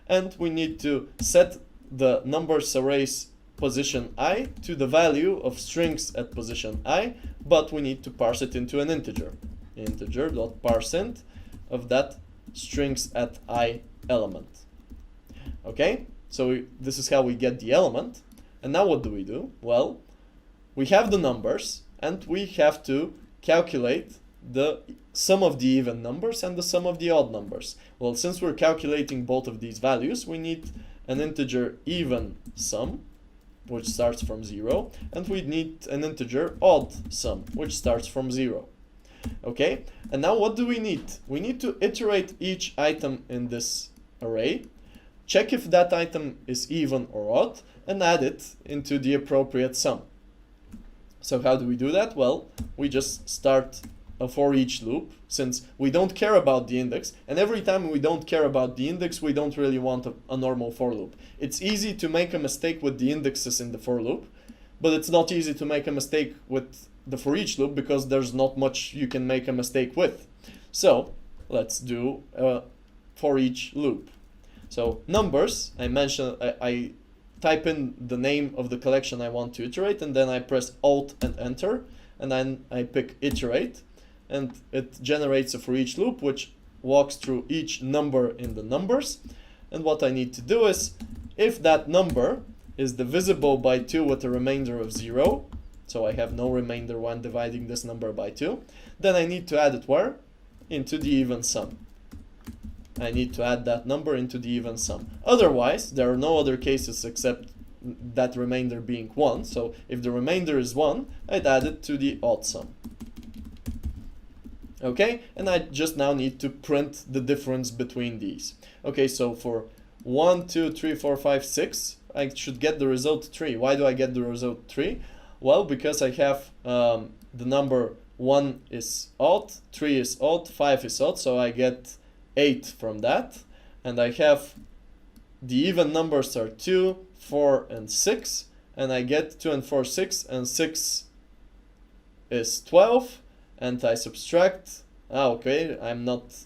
And we need to set the numbers array's position I to the value of strings at position I, but we need to parse it into an integer. Integer.parseInt of that strings at I element. Okay, so this is how we get the element. And now what do we do? Well, we have the numbers, and we have to calculate the sum of the even numbers and the sum of the odd numbers. Well, since we're calculating both of these values, we need an integer even sum, which starts from 0, and we need an integer odd sum, which starts from 0. Okay, and now what do we need? We need to iterate each item in this array, check if that item is even or odd, and add it into the appropriate sum. So how do we do that? Well, we just start a for each loop, since we don't care about the index, and every time we don't care about the index, we don't really want a normal for loop. It's easy to make a mistake with the indexes in the for loop, but it's not easy to make a mistake with the for each loop because there's not much you can make a mistake with. So let's do a for each loop. So numbers, I type in the name of the collection I want to iterate, and then I press Alt and Enter, and then I pick Iterate, and it generates a for each loop which walks through each number in the numbers. And what I need to do is, if that number is divisible by 2 with a remainder of 0, so I have no remainder when dividing this number by 2, then I need to add it where? Into the even sum. I need to add that number into the even sum. Otherwise, there are no other cases except that remainder being 1. So if the remainder is 1, I'd add it to the odd sum. Okay, and I just now need to print the difference between these. Okay, so for 1, 2, 3, 4, 5, 6, I should get the result 3. Why do I get the result 3? Well, because I have the number 1 is odd, 3 is odd, 5 is odd, so I get 8 from that. And I have the even numbers are 2, 4, and 6, and I get 2 and 4, 6, and 6 is 12, and I subtract, okay, I'm not,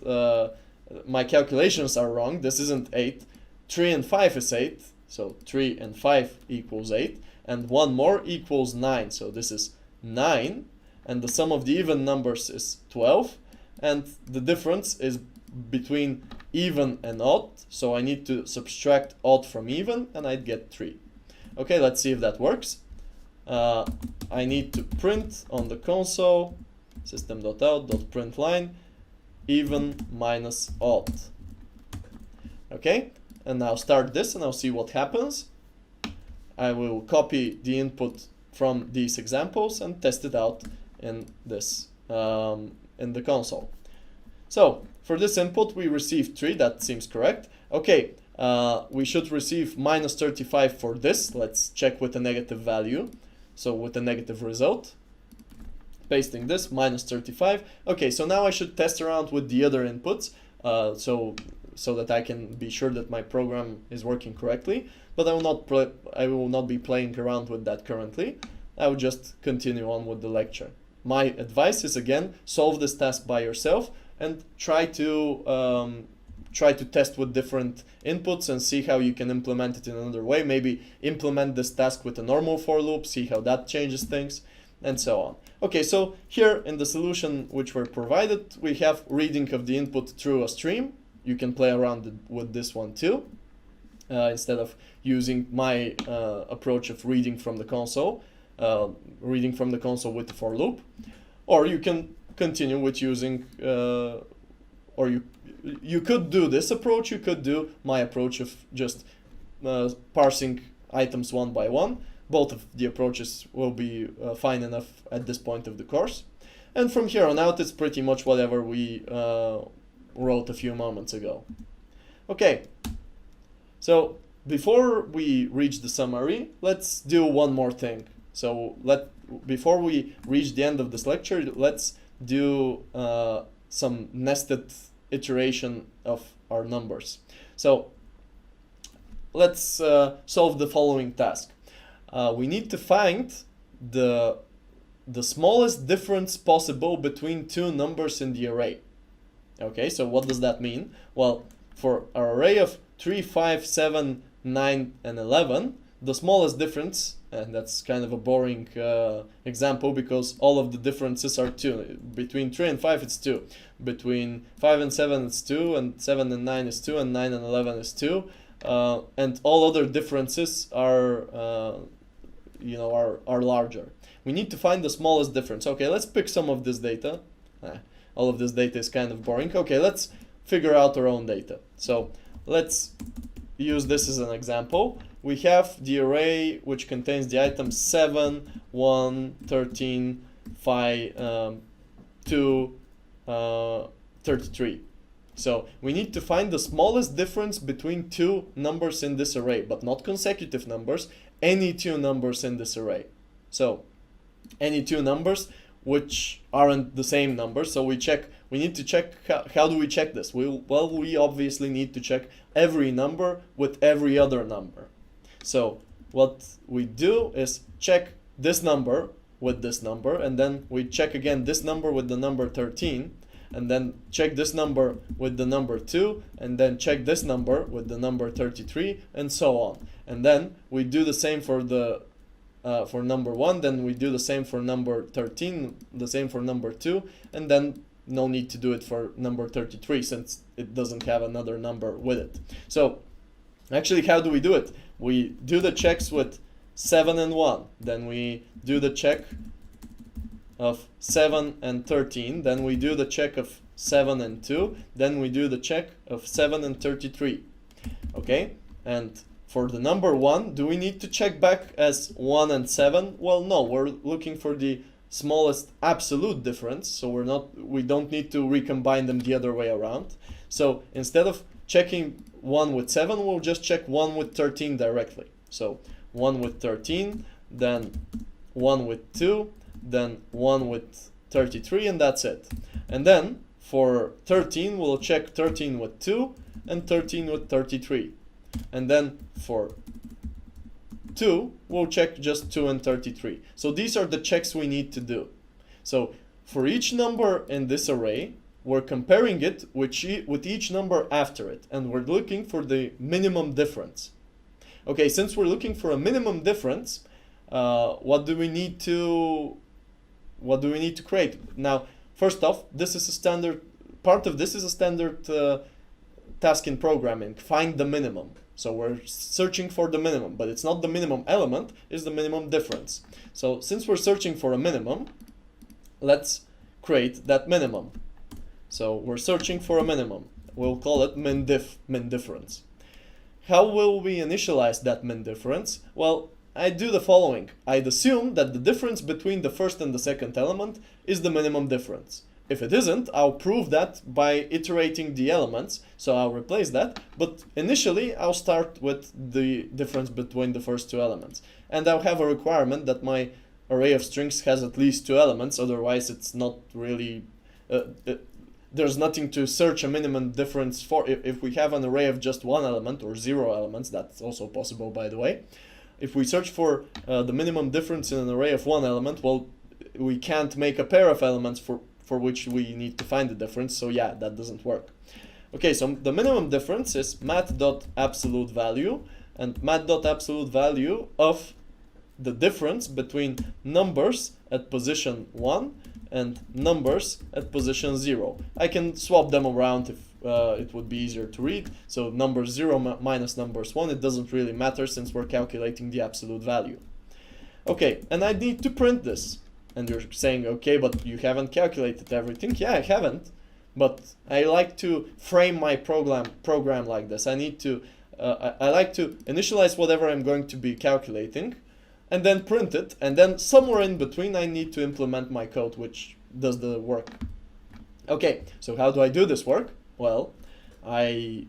my calculations are wrong, this isn't 8, 3 and 5 is 8, so 3 and 5 equals 8, and 1 more equals 9, so this is 9, and the sum of the even numbers is 12, and the difference is between even and odd, so I need to subtract odd from even, and I'd get 3. Okay, let's see if that works. I need to print on the console system.out.println even minus odd. Okay, and now start this and I'll see what happens. I will copy the input from these examples and test it out in this in the console. So for this input we received 3, that seems correct. Okay, we should receive minus 35 for this. Let's check with a negative value. So with a negative result. Pasting this, minus 35. Okay, so now I should test around with the other inputs so that I can be sure that my program is working correctly. But I will not be playing around with that currently. I will just continue on with the lecture. My advice is, again, solve this task by yourself and try to test with different inputs and see how you can implement it in another way. Maybe implement this task with a normal for loop, see how that changes things, and so on. Okay, so here in the solution which were provided, we have reading of the input through a stream. You can play around with this one too, instead of using my approach of reading from the console with the for loop. Or you can continue with using, or you could do this approach, you could do my approach of just parsing items one by one. Both of the approaches will be fine enough at this point of the course. And from here on out, it's pretty much whatever we wrote a few moments ago. Okay, so before we reach the summary, let's do one more thing. So before we reach the end of this lecture, let's do some nested iteration of our numbers. So let's solve the following task. We need to find the smallest difference possible between two numbers in the array. Okay, so what does that mean? Well, for our array of 3, 5, 7, 9, and 11, the smallest difference, and that's kind of a boring example because all of the differences are 2. Between 3 and 5 it's 2. Between 5 and 7 it's 2, and 7 and 9 is 2, and 9 and 11 is 2. And all other differences are larger. We need to find the smallest difference. Okay, let's pick some of this data. All of this data is kind of boring. Okay, let's figure out our own data. So let's use this as an example. We have the array which contains the items 7, 1, 13, 5, 2, 33. So we need to find the smallest difference between two numbers in this array, but not consecutive numbers, any two numbers in this array. So any two numbers which aren't the same number. So we need to check, how do we check this? We obviously need to check every number with every other number. So what we do is check this number with this number, and then we check again this number with the number 13, and then check this number with the number 2, and then check this number with the number 33, and so on. And then we do the same for number 1, then we do the same for number 13, the same for number 2, and then no need to do it for number 33 since it doesn't have another number with it. So actually, how do we do it? We do the checks with 7 and 1, then we do the check of 7 and 13, then we do the check of 7 and 2, then we do the check of 7 and 33. Okay, and for the number 1, do we need to check back as 1 and 7? Well, no, we're looking for the smallest absolute difference, so we don't need to recombine them the other way around. So instead of checking 1 with 7, we'll just check 1 with 13 directly. So 1 with 13, then 1 with 2, then 1 with 33, and that's it. And then for 13, we'll check 13 with 2 and 13 with 33. And then for 2, we'll check just 2 and 33. So these are the checks we need to do. So for each number in this array, we're comparing it with each number after it, and we're looking for the minimum difference. Okay, since we're looking for a minimum difference, what do we need to create? Now, first off, this is a standard part of this is a standard task in programming. Find the minimum. So we're searching for the minimum, but it's not the minimum element, it's the minimum difference. So since we're searching for a minimum, let's create that minimum. So we're searching for a minimum. We'll call it min difference. How will we initialize that min difference? Well, I do the following. I'd assume that the difference between the first and the second element is the minimum difference. If it isn't, I'll prove that by iterating the elements, so I'll replace that, but initially I'll start with the difference between the first two elements. And I'll have a requirement that my array of strings has at least two elements, otherwise it's not really, there's nothing to search a minimum difference for. If we have an array of just one element or 0 elements, that's also possible by the way, if we search for the minimum difference in an array of one element, well, we can't make a pair of elements for which we need to find the difference, so yeah, that doesn't work. Okay, so the minimum difference is mat.absolute value, and mat.absolute value of the difference between numbers at position 1 and numbers at position 0. I can swap them around if it would be easier to read, so numbers 0 minus numbers 1, it doesn't really matter since we're calculating the absolute value. Okay, and I need to print this. And you're saying, okay, but you haven't calculated everything. Yeah, I haven't, but I like to frame my program like this. I need to, I like to initialize whatever I'm going to be calculating, and then print it, and then somewhere in between I need to implement my code which does the work. Okay, so how do I do this work? Well, I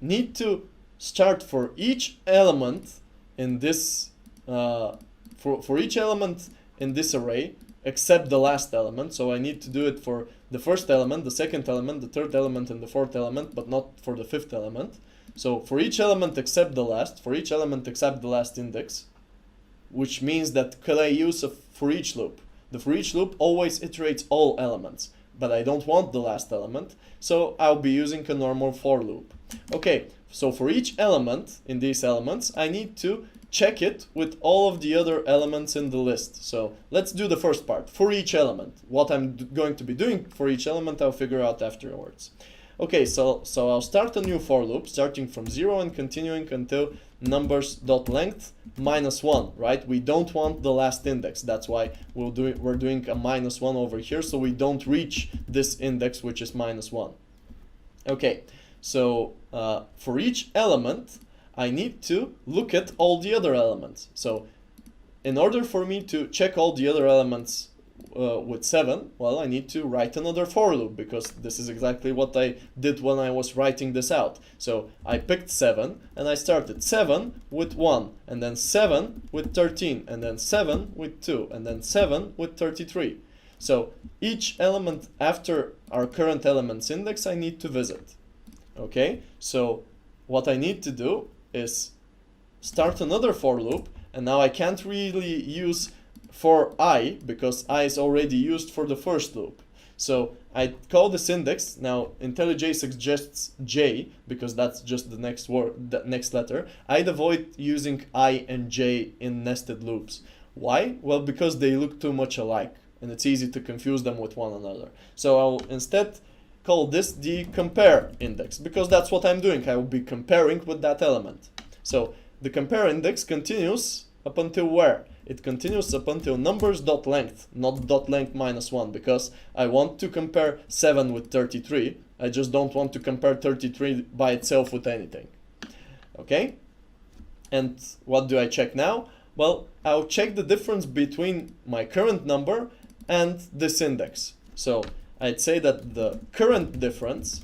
need to start for each element in this, for each element in this array except the last element, so I need to do it for the first element, the second element, the third element, and the fourth element, but not for the fifth element. So for each element except the last, for each element except the last index, which means that could I use a for each loop? The for each loop always iterates all elements, but I don't want the last element, so I'll be using a normal for loop. Okay, so for each element in these elements, I need to check it with all of the other elements in the list. So let's do the first part, for each element. What I'm going to be doing for each element, I'll figure out afterwards. Okay, so I'll start a new for loop, starting from 0 and continuing until numbers.length -1, right? We don't want the last index. That's why we're doing a -1 over here, so we don't reach this index, which is -1. Okay, so for each element, I need to look at all the other elements. So in order for me to check all the other elements with 7, well, I need to write another for loop, because this is exactly what I did when I was writing this out. So I picked 7 and I started 7 with 1, and then 7 with 13, and then 7 with 2, and then 7 with 33. So each element after our current elements index I need to visit. Okay, so what I need to do is start another for loop, and now I can't really use for I, because I is already used for the first loop. So I call this index, now IntelliJ suggests J, because that's just the next word, the next letter. I'd avoid using I and J in nested loops. Why? Well, because they look too much alike, and it's easy to confuse them with one another. So I'll instead call this the compare index, because that's what I'm doing. I will be comparing with that element. So the compare index continues up until where? It continues up until numbers.length, not .length -1, because I want to compare 7 with 33. I just don't want to compare 33 by itself with anything. Okay? And what do I check now? Well, I'll check the difference between my current number and this index. So I'd say that the current difference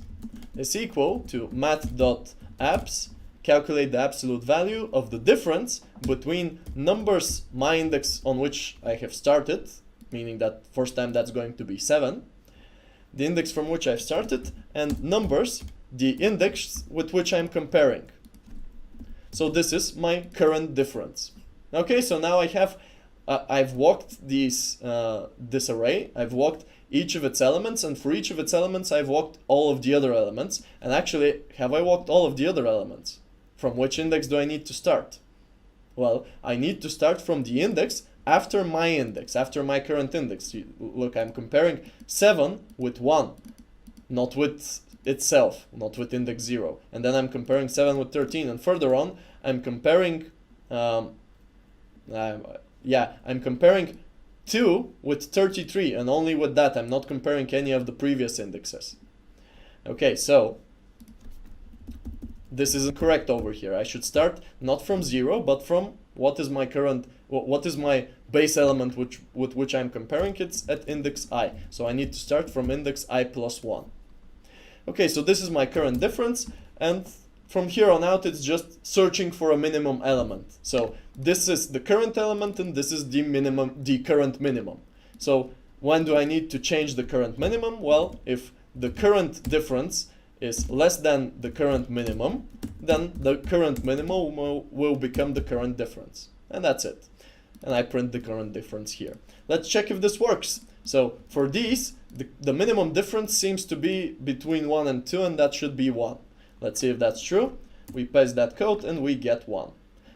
is equal to mat.abs, calculate the absolute value of the difference between numbers, my index on which I have started, meaning that first time that's going to be 7, the index from which I've started, and numbers, the index with which I'm comparing. So this is my current difference. Okay, so now I have, I've walked this array, I've walked each of its elements, and for each of its elements I've walked all of the other elements. And actually, have I walked all of the other elements? From which index do I need to start? Well, I need to start from the index after my current index. Look, I'm comparing 7 with 1, not with itself, not with index 0. And then I'm comparing 7 with 13, and further on, I'm comparing, I'm comparing 2 with 33, and only with that. I'm not comparing any of the previous indexes. Okay, so this isn't correct over here. I should start not from 0, but from what is my base element with which I'm comparing. It's at index I. So I need to start from index I plus 1. Okay, so this is my current difference, and from here on out it's just searching for a minimum element. So this is the current element and this is the current minimum. So when do I need to change the current minimum? Well, if the current difference is less than the current minimum, then the current minimum will become the current difference. And that's it. And I print the current difference here. Let's check if this works. So for these, the minimum difference seems to be between 1 and 2, and that should be 1. Let's see if that's true. We paste that code and we get 1.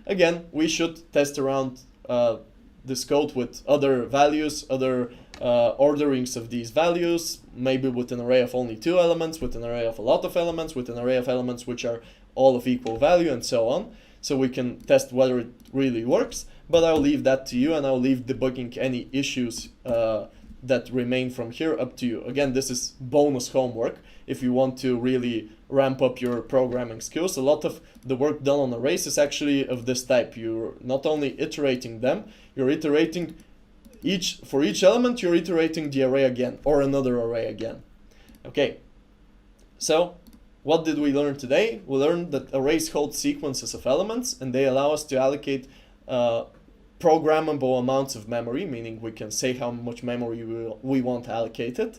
Again, we should test around this code with other values, other orderings of these values, maybe with an array of only 2 elements, with an array of a lot of elements, with an array of elements which are all of equal value, and so on. So we can test whether it really works, but I'll leave that to you, and I'll leave debugging any issues that remain from here up to you. Again, this is bonus homework if you want to really ramp up your programming skills. A lot of the work done on arrays is actually of this type. You're not only iterating them, you're iterating for each element, you're iterating the array again, or another array again. Okay, so what did we learn today? We learned that arrays hold sequences of elements, and they allow us to allocate programmable amounts of memory, meaning we can say how much memory we want allocated.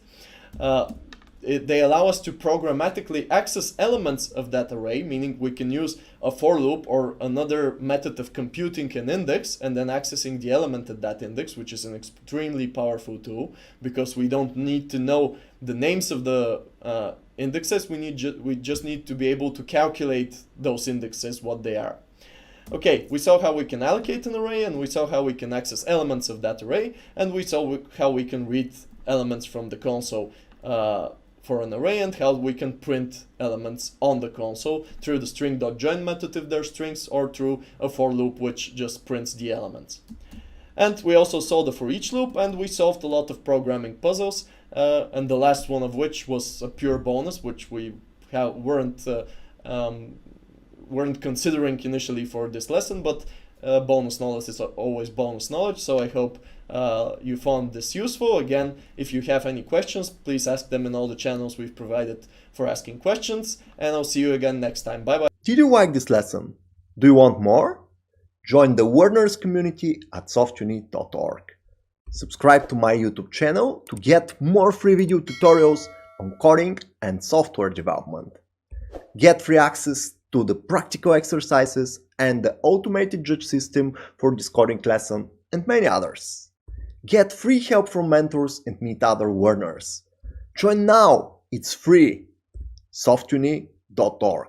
They allow us to programmatically access elements of that array, meaning we can use a for loop or another method of computing an index and then accessing the element at that index, which is an extremely powerful tool because we don't need to know the names of the indexes. We just need to be able to calculate those indexes, what they are. Okay, we saw how we can allocate an array, and we saw how we can access elements of that array, and we saw how we can read elements from the console for an array, and how we can print elements on the console through the string.join method if they're strings, or through a for loop which just prints the elements. And we also saw the for each loop, and we solved a lot of programming puzzles, and the last one of which was a pure bonus, which we weren't considering initially for this lesson, but bonus knowledge is always bonus knowledge, so I hope you found this useful. Again, if you have any questions, please ask them in all the channels we've provided for asking questions, and I'll see you again next time. Bye bye. Did you like this lesson? Do you want more? Join the learners community at softuni.org. Subscribe to my YouTube channel to get more free video tutorials on coding and software development. Get free access to the practical exercises and the automated judge system for this coding lesson and many others. Get free help from mentors and meet other learners. Join now, it's free. softuni.org